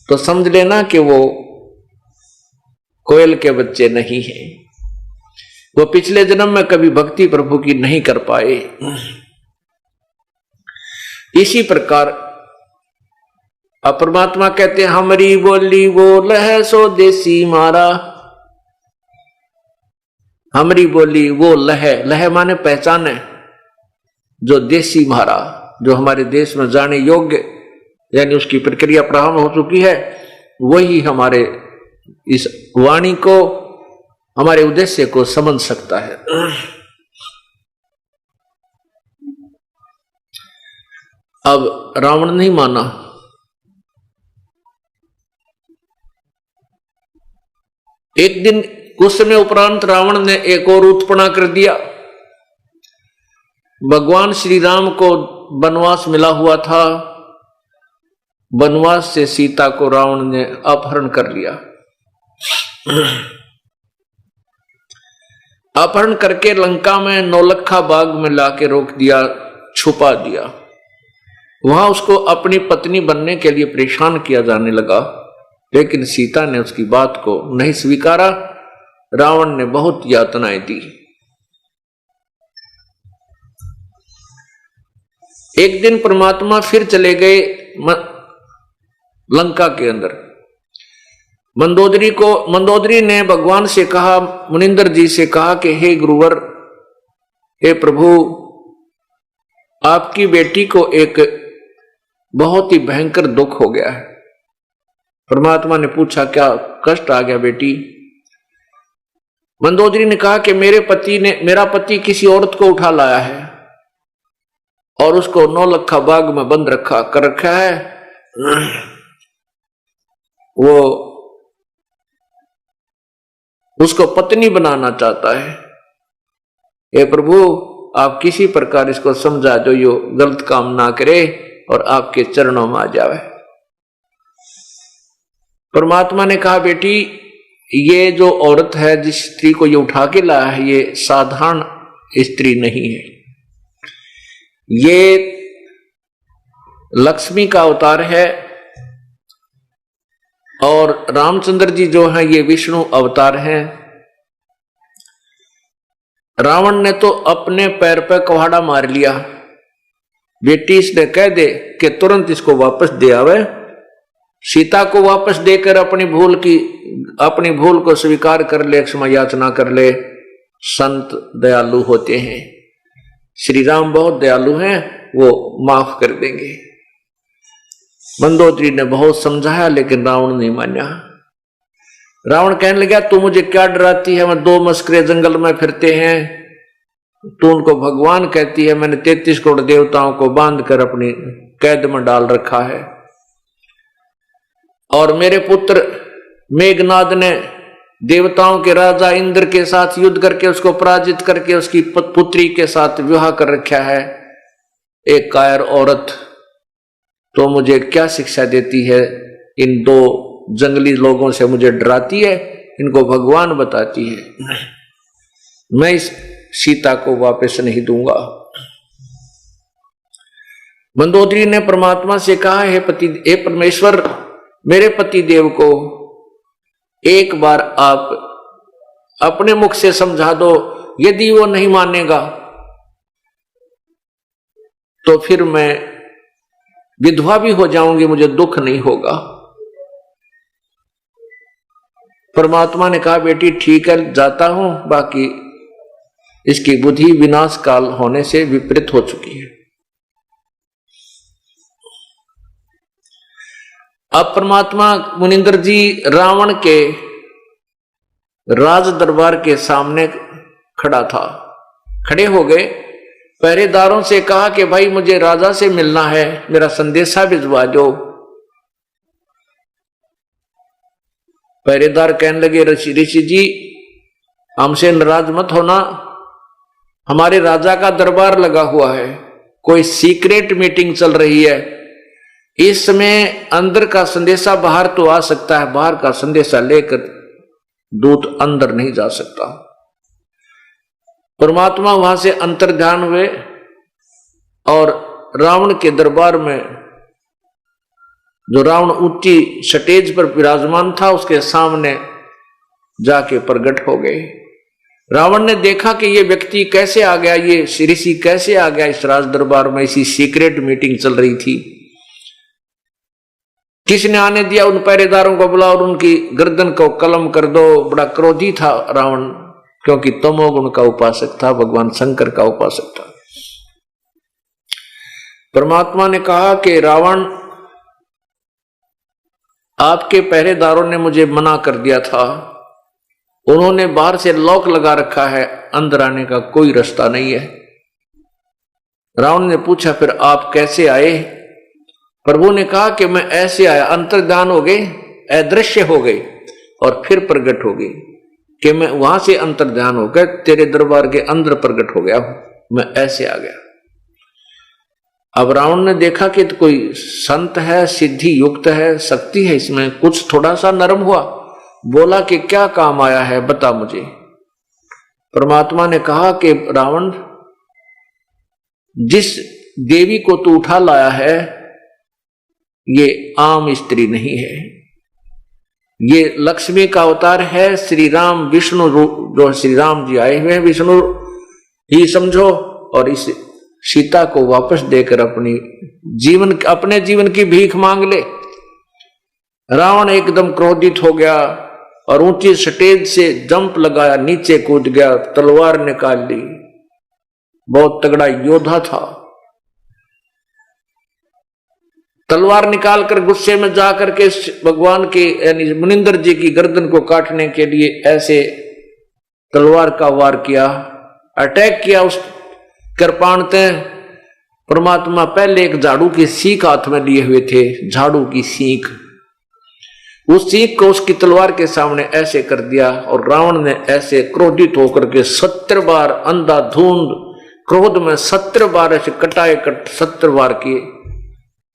तो समझ लेना कि वो कोयल के बच्चे नहीं हैं, वो पिछले जन्म में कभी भक्ति प्रभु की नहीं कर पाए। इसी प्रकार परमात्मा कहते हैं, हमारी बोली बोल है सो देसी मारा। हमारी बोली वो लह माने पहचान है, जो देसी मारा, जो हमारे देश में जाने योग्य, यानी उसकी प्रक्रिया प्रारंभ हो चुकी है, वही हमारे इस वाणी को, हमारे उद्देश्य को समझ सकता है। अब रावण नहीं माना, एक दिन कुछ समय उपरांत रावण ने एक और उत्पन्न कर दिया। भगवान श्री राम को वनवास मिला हुआ था, वनवास से सीता को रावण ने अपहरण कर लिया। अपहरण करके लंका में नौलखा बाग में लाके रोक दिया, छुपा दिया। वहां उसको अपनी पत्नी बनने के लिए परेशान किया जाने लगा, लेकिन सीता ने उसकी बात को नहीं स्वीकारा। रावण ने बहुत यातनाएं दी। एक दिन परमात्मा फिर चले गए लंका के अंदर। मंदोदरी ने भगवान से कहा, मुनिंदर जी से कहा कि हे गुरुवर, हे प्रभु, आपकी बेटी को एक बहुत ही भयंकर दुख हो गया है। परमात्मा ने पूछा, क्या कष्ट आ गया बेटी? मंदोदरी ने कहा कि मेरा पति किसी औरत को उठा लाया है और उसको नौलखा बाग में बंद कर रखा है। वो उसको पत्नी बनाना चाहता है। हे प्रभु, आप किसी प्रकार इसको समझा दो, यो गलत काम ना करे और आपके चरणों में आ जावे। परमात्मा ने कहा, बेटी, ये जो औरत है, जिस स्त्री को ये उठा के लाया है, ये साधारण स्त्री नहीं है। ये लक्ष्मी का अवतार है और रामचंद्र जी जो हैं ये विष्णु अवतार हैं। रावण ने तो अपने पैर पर कुल्हाड़ा मार लिया। बेटी इसने कह दे कि तुरंत इसको वापस दे आवे। सीता को वापस देकर अपनी भूल को स्वीकार कर ले, क्षमा याचना कर ले। संत दयालु होते हैं, श्री राम बहुत दयालु हैं, वो माफ कर देंगे। मंदोदरी ने बहुत समझाया, लेकिन रावण नहीं माना। रावण कहने लगा, तू मुझे क्या डराती है? मैं 2 मस्करे जंगल में फिरते हैं, तू उनको भगवान कहती है। मैंने 33 करोड़ देवताओं को बांध कर अपनी कैद में डाल रखा है, और मेरे पुत्र मेघनाद ने देवताओं के राजा इंद्र के साथ युद्ध करके उसको पराजित करके उसकी पुत्री के साथ विवाह कर रखा है। एक कायर औरत तो मुझे क्या शिक्षा देती है? इन 2 जंगली लोगों से मुझे डराती है, इनको भगवान बताती है। मैं इस सीता को वापस नहीं दूंगा। मंदोदरी ने परमात्मा से कहा, हे परमेश्वर, मेरे पति देव को एक बार आप अपने मुख से समझा दो। यदि वो नहीं मानेगा तो फिर मैं विधवा भी हो जाऊंगी, मुझे दुख नहीं होगा। परमात्मा ने कहा, बेटी ठीक है, जाता हूं, बाकी इसकी बुद्धि विनाश काल होने से विपरीत हो चुकी है। अब परमात्मा मुनिंदर जी रावण के राज दरबार के सामने खड़े हो गए। पहरेदारों से कहा कि भाई मुझे राजा से मिलना है, मेरा संदेशा भिजवा दो। पहरेदार कहने लगे, ऋषि जी, हमसे नाराज मत होना, हमारे राजा का दरबार लगा हुआ है, कोई सीक्रेट मीटिंग चल रही है। इस समय अंदर का संदेशा बाहर तो आ सकता है, बाहर का संदेशा लेकर दूत अंदर नहीं जा सकता। परमात्मा वहां से अंतर्ध्यान हुए और रावण के दरबार में, जो रावण ऊंची स्टेज पर विराजमान था, उसके सामने जाके प्रकट हो गए। रावण ने देखा कि ये व्यक्ति कैसे आ गया, ये ऋषि कैसे आ गया इस राज दरबार में, इसी सीक्रेट मीटिंग चल रही थी, किसने आने दिया? उन पहरेदारों को बुलाओ और उनकी गर्दन को कलम कर दो। बड़ा क्रोधी था रावण, क्योंकि तमोगुण का उपासक था, भगवान शंकर का उपासक था। परमात्मा ने कहा कि रावण, आपके पहरेदारों ने मुझे मना कर दिया था, उन्होंने बाहर से लॉक लगा रखा है, अंदर आने का कोई रास्ता नहीं है। रावण ने पूछा, फिर आप कैसे आए? प्रभु ने कहा कि मैं ऐसे आया, अंतर्ध्यान हो गए, अदृश्य हो गए और फिर प्रकट हो गए, कि मैं वहां से अंतर्ध्यान हो गए, तेरे दरबार के अंदर प्रकट हो गया हूं, मैं ऐसे आ गया। अब रावण ने देखा कि तो कोई संत है, सिद्धि युक्त है, शक्ति है इसमें, कुछ थोड़ा सा नरम हुआ, बोला कि क्या काम आया है, बता मुझे। परमात्मा ने कहा कि रावण, जिस देवी को तू उठा लाया है ये आम स्त्री नहीं है, ये लक्ष्मी का अवतार है। श्री राम विष्णु रूप, जो श्री राम जी आए हुए हैं विष्णु ही समझो, और इस सीता को वापस देकर अपने जीवन की भीख मांग ले। रावण एकदम क्रोधित हो गया और ऊंची स्टेज से जंप लगाया, नीचे कूद गया, तलवार निकाल ली। बहुत तगड़ा योद्धा था। तलवार निकालकर गुस्से में जाकर के भगवान के यानी मुनिंदर जी की गर्दन को काटने के लिए ऐसे तलवार का वार किया, अटैक किया उस कृपाण पे। परमात्मा पहले एक झाड़ू की सीख हाथ में लिए हुए थे, झाड़ू की सीख, उस सीख को उसकी तलवार के सामने ऐसे कर दिया और रावण ने ऐसे क्रोधित होकर के 70 बार अंधाधुंध क्रोध में 70 बार ऐसे कटाए कट 70 बार किए,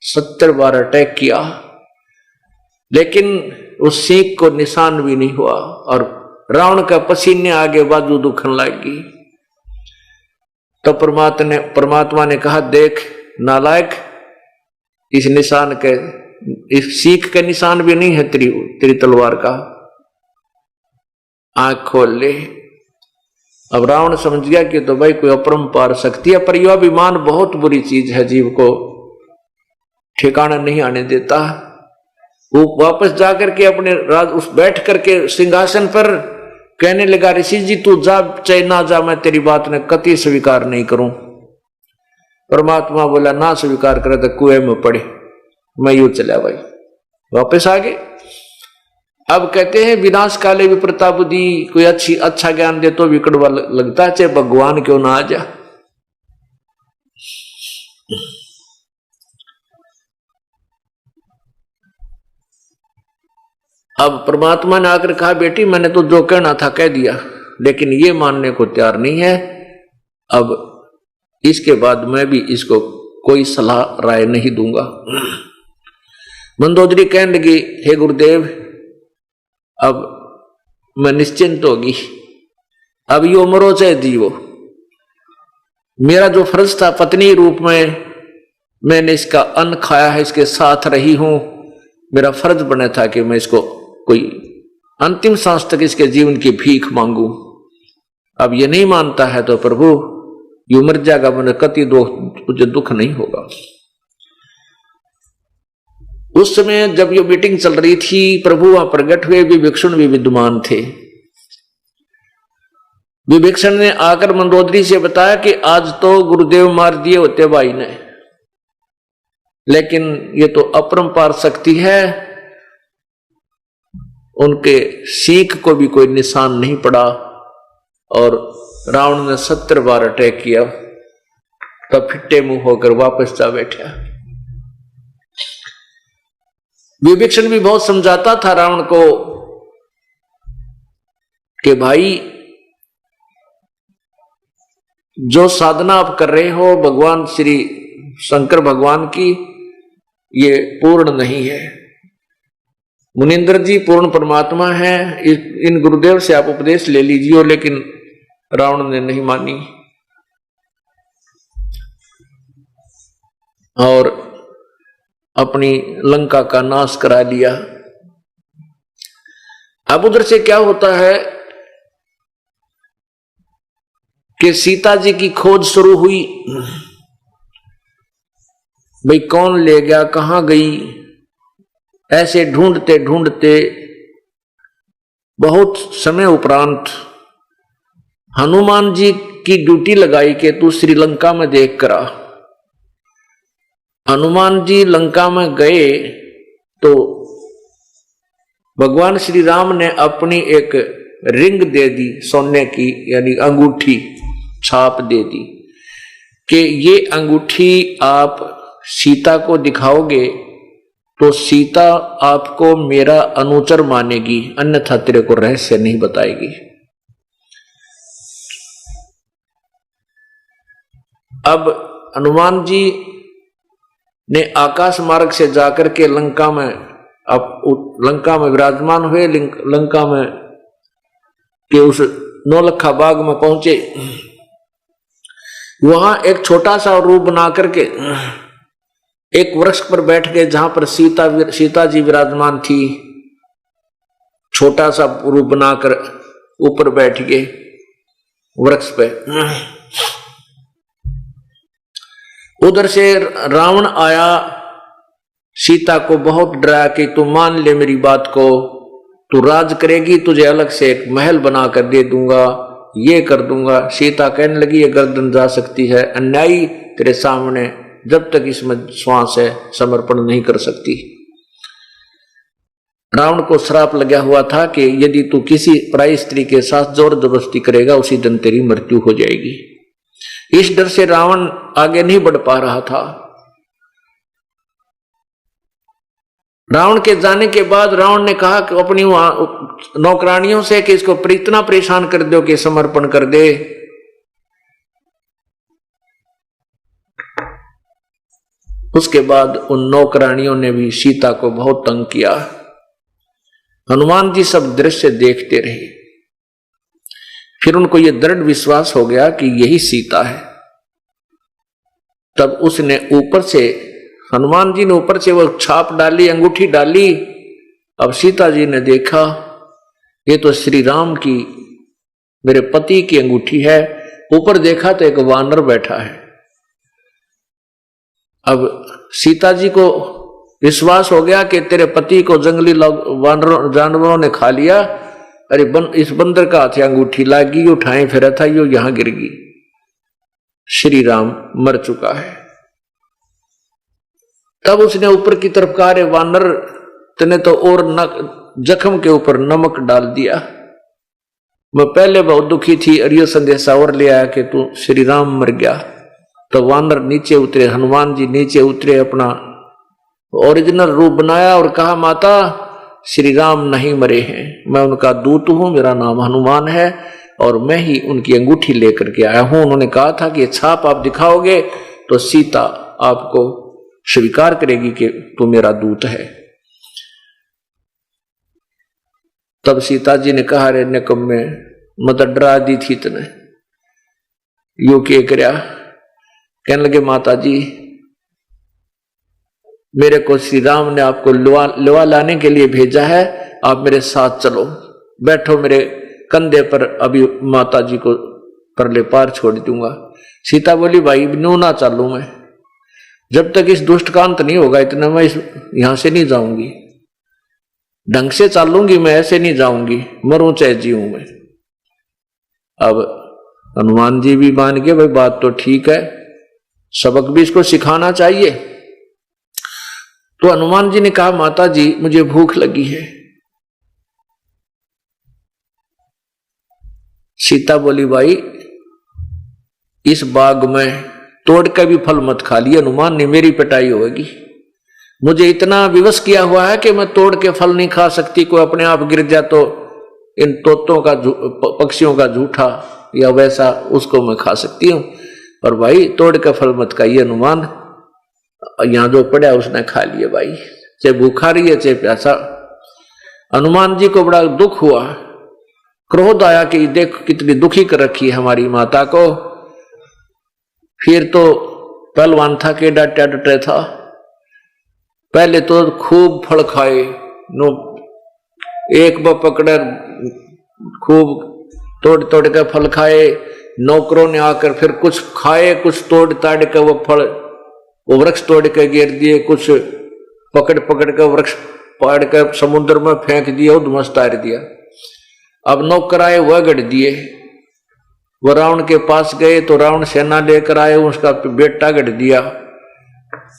70 बार अटैक किया, लेकिन उस सीख को निशान भी नहीं हुआ और रावण का पसीने आगे बाजू दुखने लगी। तो परमात्मा ने कहा, देख नालायक, इस निशान के, इस सीख के निशान भी नहीं है तेरी तलवार का, आंख खोल ले। अब रावण समझ गया कि तो भाई कोई अपरंपार शक्ति है, पर यह अभिमान बहुत बुरी चीज है, जीव को ठिकाना नहीं आने देता। वो वापस जाकर के अपने राज उस बैठ करके सिंहासन पर कहने लगा, ऋषि जी तू जा चाहे ना जा, मैं तेरी बात ने कति स्वीकार नहीं करूं। परमात्मा बोला, ना स्वीकार करे तो कुएं में पड़े। मैं यूं चला भाई, वापस आ गए। अब कहते हैं विनाश काले विप्रता बुद्धि, कोई अच्छा ज्ञान दे तो भी कड़वा लगता है, चाहे भगवान क्यों ना आ जा। अब परमात्मा ने आकर कहा, बेटी मैंने तो जो कहना था कह दिया, लेकिन ये मानने को तैयार नहीं है। अब इसके बाद मैं भी इसको कोई सलाह राय नहीं दूंगा। मंदोदरी कहने लगी, हे गुरुदेव अब मैं निश्चिंत होगी, अब यो मरो चाहे जीवो, मेरा जो फर्ज था पत्नी रूप में मैंने इसका अन्न खाया है, इसके साथ रही हूं, मेरा फर्ज बना था कि मैं इसको कोई अंतिम सांस तक इसके जीवन की भीख मांगू। अब ये नहीं मानता है तो प्रभु यू मर जाएगा, मैंने कति मुझे दुख नहीं होगा। उस समय जब ये मीटिंग चल रही थी, प्रभु वहां प्रकट हुए, विभीषण भी विद्यमान थे। विभीषण ने आकर मंदोदरी से बताया कि आज तो गुरुदेव मार दिए होते भाई ने, लेकिन ये तो अपरंपार शक्ति है, उनके सीख को भी कोई निशान नहीं पड़ा और रावण ने 70 बार अटैक किया, तब फिट्टे मुंह होकर वापस जा बैठा। विभीषण भी बहुत समझाता था रावण को कि भाई जो साधना आप कर रहे हो भगवान श्री शंकर भगवान की, ये पूर्ण नहीं है। मुनिंदर जी पूर्ण परमात्मा है, इन गुरुदेव से आप उपदेश ले लीजिए, लेकिन रावण ने नहीं मानी और अपनी लंका का नाश करा लिया। अब उधर से क्या होता है कि सीता जी की खोज शुरू हुई। भाई कौन ले गया, कहां गई, ऐसे ढूंढते ढूंढते बहुत समय उपरांत हनुमान जी की ड्यूटी लगाई कि तू श्रीलंका में देख कर आ। हनुमान जी लंका में गए तो भगवान श्री राम ने अपनी एक रिंग दे दी सोने की, यानी अंगूठी छाप दे दी कि ये अंगूठी आप सीता को दिखाओगे तो सीता आपको मेरा अनुचर मानेगी, अन्यथा तेरे को रहस्य नहीं बताएगी। अब हनुमान जी ने आकाश मार्ग से जाकर के लंका में अब लंका में विराजमान हुए। लंका में के उस नौलखा बाग में पहुंचे। वहां एक छोटा सा रूप बना करके एक वृक्ष पर बैठ गए, जहां पर सीता जी विराजमान थी। छोटा सा रूप बनाकर ऊपर बैठ गए वृक्ष पे। उधर से रावण आया, सीता को बहुत डराया कि तू मान ले मेरी बात को, तू राज करेगी, तुझे अलग से एक महल बना कर दे दूंगा, ये कर दूंगा। सीता कहने लगी ये गर्दन जा सकती है, अन्यायी तेरे सामने जब तक इसमें श्वास है समर्पण नहीं कर सकती। रावण को श्राप लगा हुआ था कि यदि तू किसी पराई स्त्री के साथ जोर जबरदस्ती करेगा उसी दिन तेरी मृत्यु हो जाएगी। इस डर से रावण आगे नहीं बढ़ पा रहा था। रावण के जाने के बाद रावण ने कहा कि अपनी नौकरानियों से कि इसको इतना परेशान कर दो कि समर्पण कर दे। उसके बाद उन नौकरानियों ने भी सीता को बहुत तंग किया। हनुमान जी सब दृश्य देखते रहे। फिर उनको यह दृढ़ विश्वास हो गया कि यही सीता है। तब उसने ऊपर से, हनुमान जी ने ऊपर से वो छाप डाली, अंगूठी डाली। अब सीता जी ने देखा ये तो श्री राम की, मेरे पति की अंगूठी है। ऊपर देखा तो एक वानर बैठा है। अब सीता जी को विश्वास हो गया कि तेरे पति को जंगली जानवरों ने खा लिया। अरे इस बंदर का हाथ अंगूठी लागी, उठाए फिरा था, यो यहां गिर गई। श्री राम मर चुका है। तब उसने ऊपर की तरफ कहा, अरे वानर तने तो और जख्म के ऊपर नमक डाल दिया। मैं पहले बहुत दुखी थी, और यह संदेशा और ले आया कि तू श्री राम मर गया। तो वानर नीचे उतरे, हनुमान जी नीचे उतरे, अपना ओरिजिनल रूप बनाया और कहा, माता श्री राम नहीं मरे हैं, मैं उनका दूत हूं, मेरा नाम हनुमान है और मैं ही उनकी अंगूठी लेकर के आया हूं। उन्होंने कहा था कि छाप आप दिखाओगे तो सीता आपको स्वीकार करेगी कि तू मेरा दूत है। तब सीता जी ने कहा, रे निकम्मे, मतलब डरा दी थी तने, यू के करया। कहने लगे, माता जी मेरे को श्री राम ने आपको लवा लाने के लिए भेजा है, आप मेरे साथ चलो, बैठो मेरे कंधे पर, अभी माता जी को परले पार छोड़ दूंगा। सीता बोली, भाई न्यू ना चालू मैं, जब तक इस दुष्ट का अंत नहीं होगा इतना मैं यहां से नहीं जाऊंगी। ढंग से चालूंगी मैं, ऐसे नहीं जाऊंगी, मरूं चाहे जीऊं मैं। अब हनुमान जी भी मान गए, भाई बात तो ठीक है, सबक भी इसको सिखाना चाहिए। तो हनुमान जी ने कहा, माता जी मुझे भूख लगी है। सीता बोली, भाई इस बाग में तोड़ के भी फल मत खा लिए, हनुमान ने मेरी पिटाई होगी। मुझे इतना विवश किया हुआ है कि मैं तोड़ के फल नहीं खा सकती। कोई अपने आप गिर जाए तो इन तोतों का, पक्षियों का झूठा या वैसा, उसको मैं खा सकती हूं, और भाई तोड़ के फल मत खाइए हनुमान। यहां जो पड़ा उसने खा लिए, भाई चाहे भूखा रही है चाहे प्यासा। हनुमान जी को बड़ा दुख हुआ, क्रोध आया कि देख कितनी दुखी कर रखी है हमारी माता को। फिर तो पहलवान था के डांटा डटे था, पहले तो खूब फल खाए, नो एक ब पकड़े खूब तोड़ तोड़ के फल खाए। नौकरों ने आकर फिर कुछ खाए, कुछ तोड़ ताड़ के वो फल, वो वृक्ष तोड़ के गिर दिए, कुछ पकड़ पकड़ के वृक्ष पाड़ के समुद्र में फेंक दिया, उधमस तार दिया। अब नौकर आए, वह गढ़ दिए। वो रावण के पास गए तो रावण सेना लेकर आए, उसका बेटा गढ़ दिया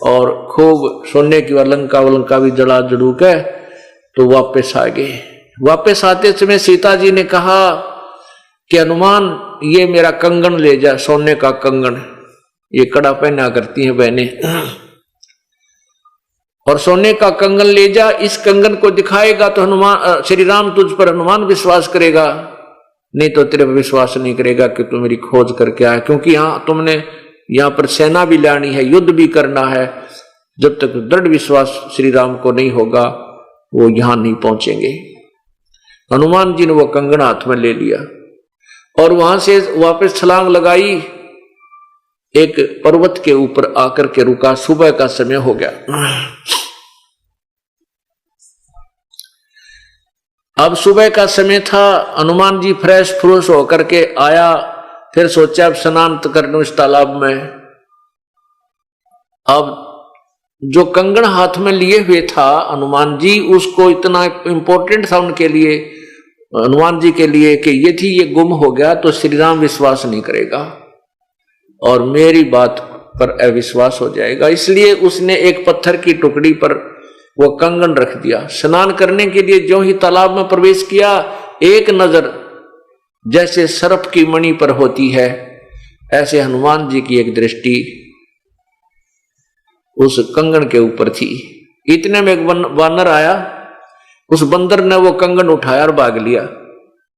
और खूब सोने की अलंका भी जला जड़ू के तो वापस आ गए। वापस आते समय सीता जी ने कहा कि हनुमान ये मेरा कंगन ले जा, सोने का कंगन, ये कड़ा पहना करती हैं बहनें, और सोने का कंगन ले जा, इस कंगन को दिखाएगा तो हनुमान, श्री राम तुझ पर हनुमान विश्वास करेगा, नहीं तो तेरे पर विश्वास नहीं करेगा कि तू मेरी खोज करके आया। क्योंकि यहां तुमने यहां पर सेना भी लानी है, युद्ध भी करना है। जब तक दृढ़ विश्वास श्री राम को नहीं होगा वो यहां नहीं पहुंचेंगे। हनुमान जी ने वो कंगन हाथ में ले लिया और वहां से वापस छलांग लगाई, एक पर्वत के ऊपर आकर के रुका। सुबह का समय हो गया। अब सुबह का समय था। हनुमान जी फ्रेश फ्रूश होकर के आया, फिर सोचा अब स्नान तो कर लूं इस तालाब में। अब जो कंगन हाथ में लिए हुए था हनुमान जी, उसको इतना इंपॉर्टेंट था उनके लिए, हनुमान जी के लिए, कि यदि ये गुम हो गया तो श्री राम विश्वास नहीं करेगा और मेरी बात पर अविश्वास हो जाएगा। इसलिए उसने एक पत्थर की टुकड़ी पर वो कंगन रख दिया। स्नान करने के लिए जो ही तालाब में प्रवेश किया, एक नजर जैसे सर्प की मणि पर होती है, ऐसे हनुमान जी की एक दृष्टि उस कंगन के ऊपर थी। इतने में एक वानर आया, उस बंदर ने वो कंगन उठाया और भाग लिया।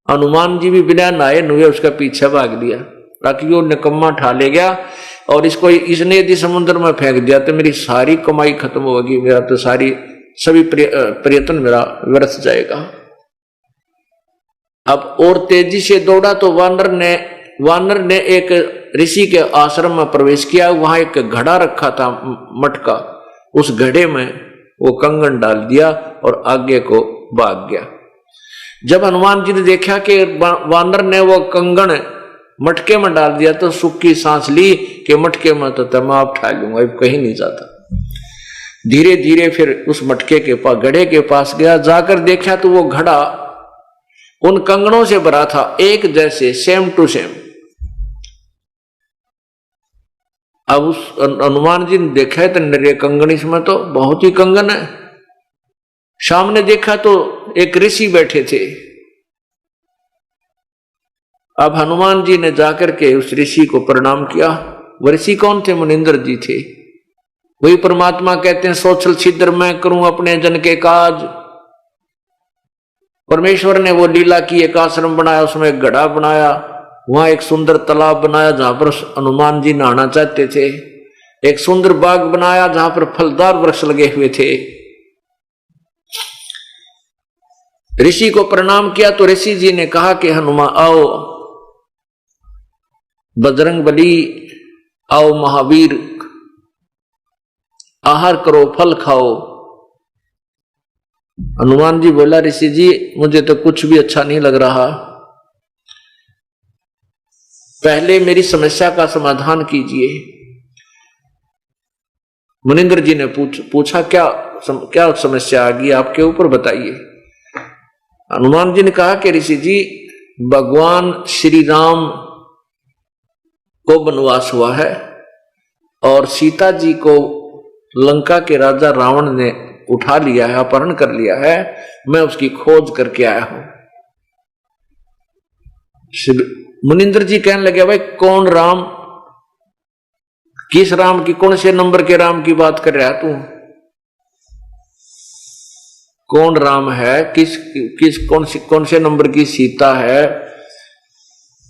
हनुमान जी भी बिना नहाए नुए उसका पीछे भाग लिया, ताकि वो निकम्मा उठा ले गया और इसको इसने यदि समुद्र में फेंक दिया तो मेरी सारी कमाई खत्म होगी, मेरा तो सभी प्रयत्न मेरा व्यर्थ जाएगा। अब और तेजी से दौड़ा तो वानर ने एक ऋषि के आश्रम में प्रवेश किया। वहां एक घड़ा रखा था मटका, उस घड़े में वो कंगन डाल दिया और आगे को भाग गया। जब हनुमान जी ने देखा कि वानर ने वो कंगन मटके में डाल दिया तो सुखी सांस ली कि मटके में तो मैं आप उठा लूंगा, अब कहीं नहीं जाता। धीरे धीरे फिर उस मटके के पास, घड़े के पास गया। जाकर देखा तो वो घड़ा उन कंगनों से भरा था, एक जैसे, सेम टू सेम। अब उस हनुमान जी ने देखा तो नरे कंगन, इसमें तो बहुत ही कंगन है। सामने देखा तो एक ऋषि बैठे थे। अब हनुमान जी ने जाकर के उस ऋषि को प्रणाम किया। वो ऋषि कौन थे? मुनिंद्र जी थे। वही परमात्मा कहते हैं, सोचल छिद्र मैं करूं अपने जन के काज। परमेश्वर ने वो लीला की, एक आश्रम बनाया, उसमें एक घड़ा बनाया, वहां एक सुंदर तालाब बनाया जहां पर हनुमान जी नहाना चाहते थे। एक सुंदर बाग बनाया जहां पर फलदार वृक्ष लगे हुए थे। ऋषि को प्रणाम किया तो ऋषि जी ने कहा कि हनुमान आओ, बजरंग बली आओ, महावीर आहार करो, फल खाओ। हनुमान जी बोला, ऋषि जी मुझे तो कुछ भी अच्छा नहीं लग रहा, पहले मेरी समस्या का समाधान कीजिए। मुनिंद्र जी ने पूछा क्या समस्या आ गई आपके ऊपर, बताइए। हनुमान जी ने कहा कि ऋषि जी, भगवान श्री राम को वनवास हुआ है और सीता जी को लंका के राजा रावण ने उठा लिया है, अपहरण कर लिया है। मैं उसकी खोज करके आया हूं। मुनिंद्र जी कहने लगे, भाई कौन राम? किस राम की, कौन से नंबर के राम की बात कर रहा है तू? कौन राम है? कौन से नंबर की सीता है?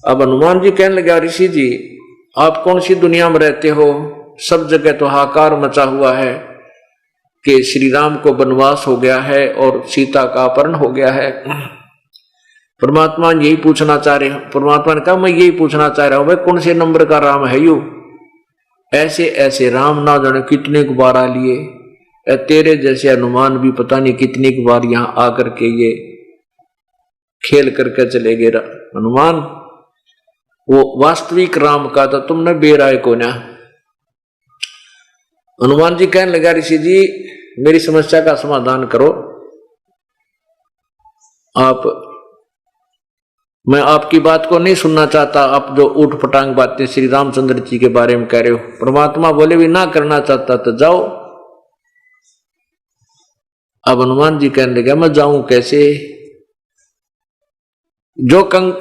अब हनुमान जी कहने लगे, ऋषि जी आप कौन सी दुनिया में रहते हो? सब जगह तो हाहाकार मचा हुआ है कि श्री राम को वनवास हो गया है और सीता का अपहरण हो गया है। परमात्मा यही पूछना चाह रहे हैं। परमात्मा ने कहा, मैं यही पूछना चाह रहा हूं, भाई कौन से नंबर का राम है यू? ऐसे ऐसे राम ना जाने कितने को बार आ लिए, तेरे जैसे हनुमान भी पता नहीं कितनी की बार यहां आकर के ये खेल करके चले गए। हनुमान वो वास्तविक राम का तो तुमने बेराय को ना। हनुमान जी कहने लगा, ऋषि जी मेरी समस्या का समाधान करो। मैं आपकी बात को नहीं सुनना चाहता, आप जो ऊट पटांग बातें श्री रामचंद्र जी के बारे में कह रहे हो। परमात्मा बोले, भी ना करना चाहता तो जाओ। अब हनुमान जी कहने लगा, मैं जाऊं कैसे?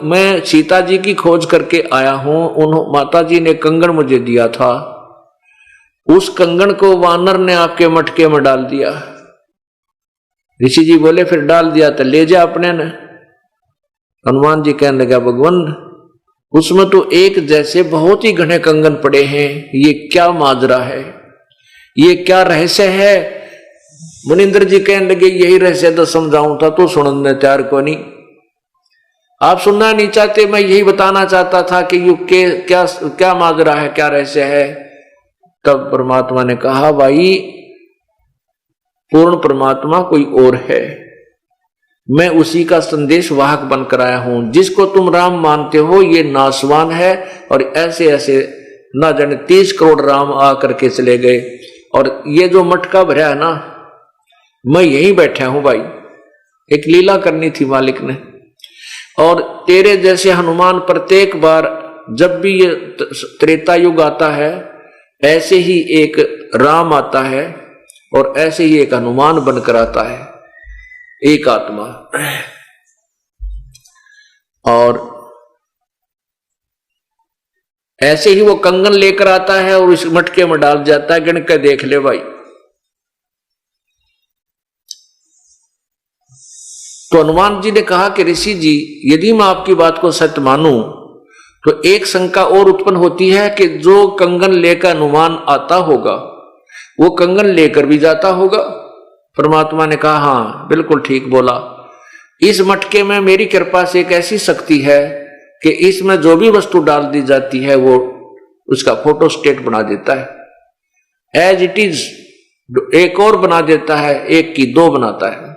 मैं सीता जी की खोज करके आया हूं, माता जी ने कंगन मुझे दिया था, उस कंगन को वानर ने आपके मटके में डाल दिया। ऋषि जी बोले, फिर डाल दिया तो ले जा अपने ने। हनुमान जी कहने लगा, भगवान उसमें तो एक जैसे बहुत ही घने कंगन पड़े हैं, ये क्या माजरा है, ये क्या रहस्य है? मुनिंद्र जी कहने लगे यही रहस्य तो समझाऊं था तो सुनने तैयार को नहीं, आप सुनना नहीं चाहते, मैं यही बताना चाहता था कि युग के क्या क्या माजरा है, क्या रहस्य है। तब परमात्मा ने कहा भाई पूर्ण परमात्मा कोई और है, मैं उसी का संदेश वाहक बनकर आया हूं। जिसको तुम राम मानते हो ये नासवान है, और ऐसे ऐसे ना जाने 30 करोड़ राम आकर के चले गए, और ये जो मटका भरा है ना, मैं यहीं बैठा हूं भाई, एक लीला करनी थी मालिक ने। और तेरे जैसे हनुमान प्रत्येक बार जब भी ये त्रेता युग आता है ऐसे ही एक राम आता है और ऐसे ही एक हनुमान बनकर आता है, एक आत्मा। और ऐसे ही वो कंगन लेकर आता है और उस मटके में डाल जाता है, गिन के देख ले भाई। तो हनुमान जी ने कहा कि ऋषि जी यदि मैं आपकी बात को सत्य मानूं तो एक शंका और उत्पन्न होती है कि जो कंगन लेकर हनुमान आता होगा वो कंगन लेकर भी जाता होगा। परमात्मा ने कहा हाँ बिल्कुल ठीक बोला, इस मटके में मेरी कृपा से एक ऐसी शक्ति है कि इसमें जो भी वस्तु डाल दी जाती है वो उसका फोटो स्टेट बना देता है, एज इट इज एक और बना देता है, एक की दो बनाता है।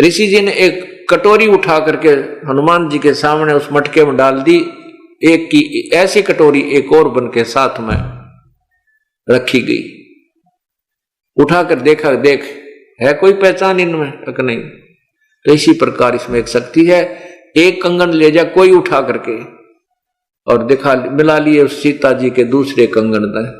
ऋषि जी ने एक कटोरी उठा करके हनुमान जी के सामने उस मटके में डाल दी, एक की ऐसी कटोरी एक और बन के साथ में रखी गई। उठाकर देखा, देख है कोई पहचान इनमें तक नहीं। तो इसी प्रकार इसमें एक शक्ति है, एक कंगन ले जा कोई उठा करके और दिखा मिला लिए उस सीता जी के दूसरे कंगन में।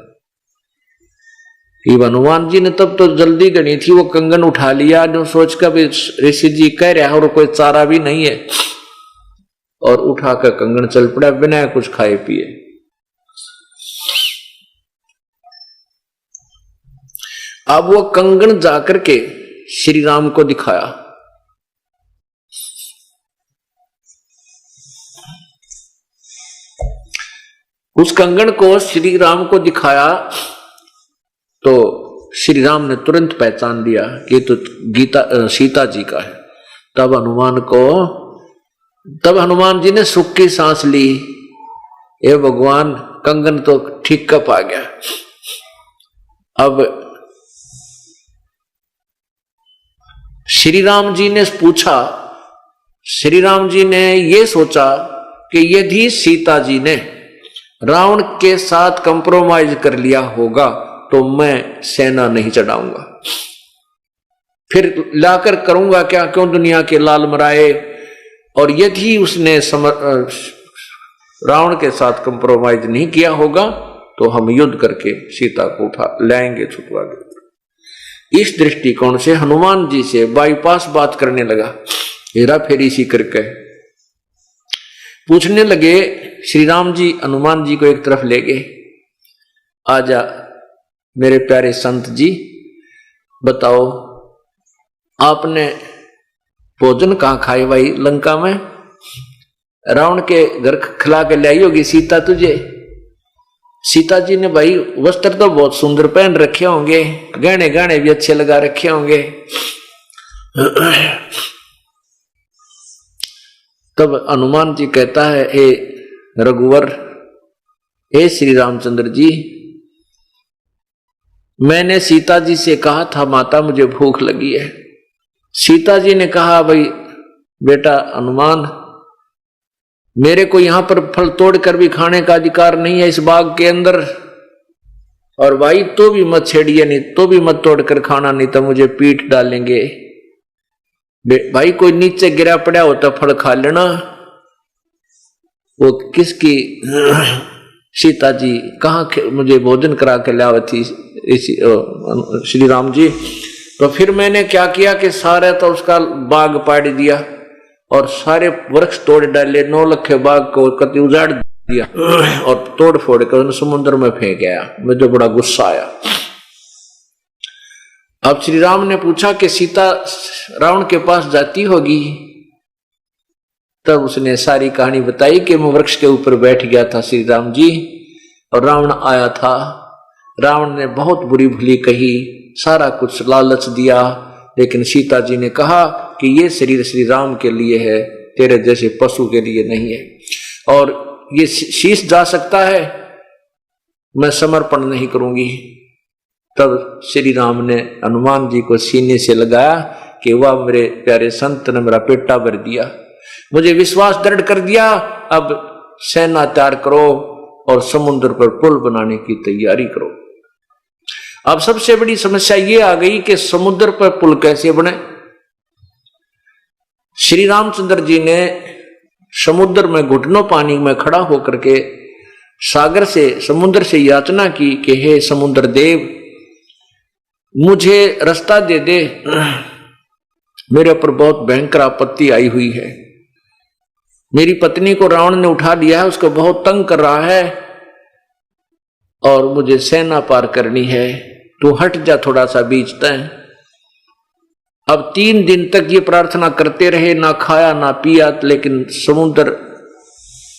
हनुमान जी ने तब तो जल्दी गनी थी, वो कंगन उठा लिया जो सोचकर भी ऋषि जी कह रहे हैं और कोई चारा भी नहीं है, और उठाकर कंगन चल पड़ा बिना कुछ खाए पिए। अब वो कंगन जाकर के श्री राम को दिखाया। उस कंगन को श्री राम को दिखाया तो श्री राम ने तुरंत पहचान लिया कि तो सीता जी का है। तब हनुमान जी ने सुख की सांस ली, हे भगवान कंगन तो ठीक कप आ गया। अब श्री राम जी ने पूछा, श्री राम जी ने ये सोचा कि यदि सीता जी ने रावण के साथ कंप्रोमाइज कर लिया होगा तो मैं सेना नहीं चढ़ाऊंगा, फिर लाकर करूंगा क्या, क्यों दुनिया के लाल मराए। और यदि उसने रावण के साथ कंप्रोमाइज नहीं किया होगा तो हम युद्ध करके सीता को उठा लाएंगे, छुटवा के। इस दृष्टिकोण से हनुमान जी से बाईपास बात करने लगा, हेरा फेरी सी करके पूछने लगे। श्री राम जी हनुमान जी को एक तरफ ले गए, आजा मेरे प्यारे संत जी बताओ आपने भोजन कहाँ खाए भाई लंका में, रावण के घर खिला के लाई होगी सीता तुझे। सीता जी ने भाई वस्त्र तो बहुत सुंदर पहन रखे होंगे, गहने गहने भी अच्छे लगा रखे होंगे। तब हनुमान जी कहता है, हे रघुवर, हे श्री रामचंद्र जी, मैंने सीता जी से कहा था माता मुझे भूख लगी है। सीता जी ने कहा भाई बेटा हनुमान, मेरे को यहां पर फल तोड़कर भी खाने का अधिकार नहीं है इस बाग के अंदर, और भाई तो भी मत छेड़िए, नहीं तो भी मत तोड़कर खाना, नहीं तो मुझे पीट डालेंगे। भाई कोई नीचे गिरा पड़ा होता फल खा लेना। वो किसकी सीता जी कहाँ मुझे भोजन करा के लावा थी श्री राम जी। तो फिर मैंने क्या किया कि सारे तो उसका बाग पाड़ दिया और सारे वृक्ष तोड़ डाले, 9 लाख बाग को कति उजाड़ दिया और तोड़ फोड़ कर समुद्र में फेंक गया। मुझे बड़ा गुस्सा आया। अब श्री राम ने पूछा कि सीता रावण के पास जाती होगी। तब उसने सारी कहानी बताई कि मैं वृक्ष के ऊपर बैठ गया था श्री राम जी, और रावण आया था रावण ने बहुत बुरी भली कही, सारा कुछ लालच दिया, लेकिन सीता जी ने कहा कि ये शरीर श्री राम के लिए है, तेरे जैसे पशु के लिए नहीं है, और ये शीश जा सकता है, मैं समर्पण नहीं करूंगी। तब श्री राम ने हनुमान जी को सीने से लगाया कि वह मेरे प्यारे संत ने मेरा पेटा भर दिया, मुझे विश्वास दृढ़ कर दिया, अब सेना तैयार करो और समुद्र पर पुल बनाने की तैयारी करो। अब सबसे बड़ी समस्या ये आ गई कि समुद्र पर पुल कैसे बने। श्री रामचंद्र जी ने समुद्र में घुटनों पानी में खड़ा होकर के सागर से, समुद्र से याचना की कि हे समुद्र देव, मुझे रास्ता दे दे, मेरे ऊपर बहुत भयंकर आपत्ति आई हुई है, मेरी पत्नी को रावण ने उठा लिया है, उसको बहुत तंग कर रहा है और मुझे सेना पार करनी है, तू हट जा थोड़ा सा बीच तय। अब 3 दिन तक ये प्रार्थना करते रहे, ना खाया ना पिया, लेकिन समुद्र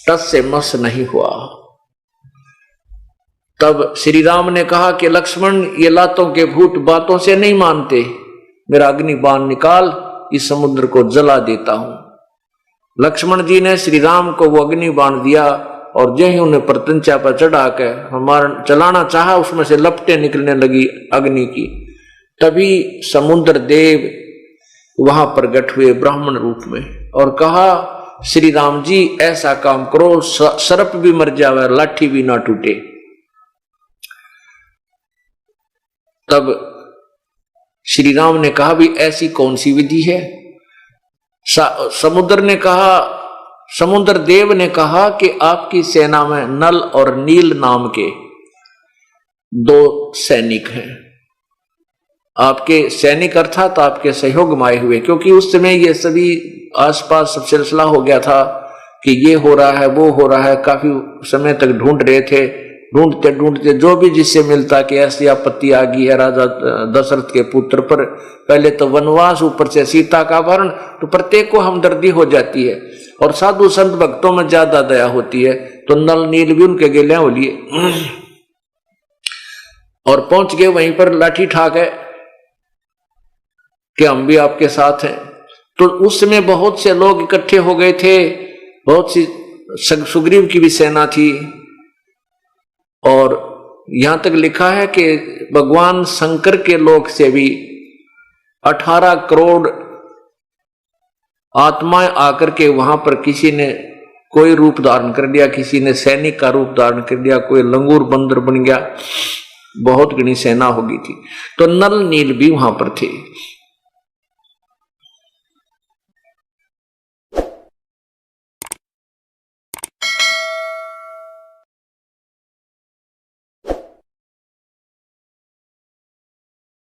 टस से मस नहीं हुआ। तब श्री राम ने कहा कि लक्ष्मण, ये लातों के भूत बातों से नहीं मानते, मेरा अग्नि बाण निकाल, इस समुद्र को जला देता हूं। लक्ष्मण जी ने श्री राम को वो अग्नि बाण दिया और जो ही उन्हें प्रत्यंचा पर चढ़ा कर हमारा चलाना चाहा, उसमें से लपटें निकलने लगी अग्नि की। तभी समुद्र देव वहां प्रकट हुए ब्राह्मण रूप में और कहा, श्री राम जी ऐसा काम करो, सर्प भी मर जावे, लाठी भी ना टूटे। तब श्री राम ने कहा, भी ऐसी कौन सी विधि है? समुद्र देव ने कहा कि आपकी सेना में नल और नील नाम के 2 सैनिक हैं। आपके सैनिक अर्थात आपके सहयोग माए हुए, क्योंकि उस समय ये सभी आसपास सब सिलसिला हो गया था कि ये हो रहा है, वो हो रहा है, काफी समय तक ढूंढ रहे थे। ढूंढते ढूंढते जो भी जिससे मिलता कि ऐसी आपत्ति आ गई है राजा दशरथ के पुत्र पर, पहले तो वनवास, ऊपर से सीता का अपहरण, तो प्रत्येक को हमदर्दी हो जाती है और साधु संत भक्तों में ज्यादा दया होती है। तो नल नील भी उनके गेले हो लिए और पहुंच गए वहीं पर लाठी ठाक है कि हम भी आपके साथ हैं। तो उस समय बहुत से लोग इकट्ठे हो गए थे, बहुत सी सुग्रीव की भी सेना थी, और यहां तक लिखा है कि भगवान शंकर के लोक से भी 18 करोड़ आत्माएं आकर के वहां पर किसी ने कोई रूप धारण कर लिया, किसी ने सैनिक का रूप धारण कर लिया, कोई लंगूर बंदर बन गया, बहुत घनी सेना हो गई थी। तो नल नील भी वहां पर थे।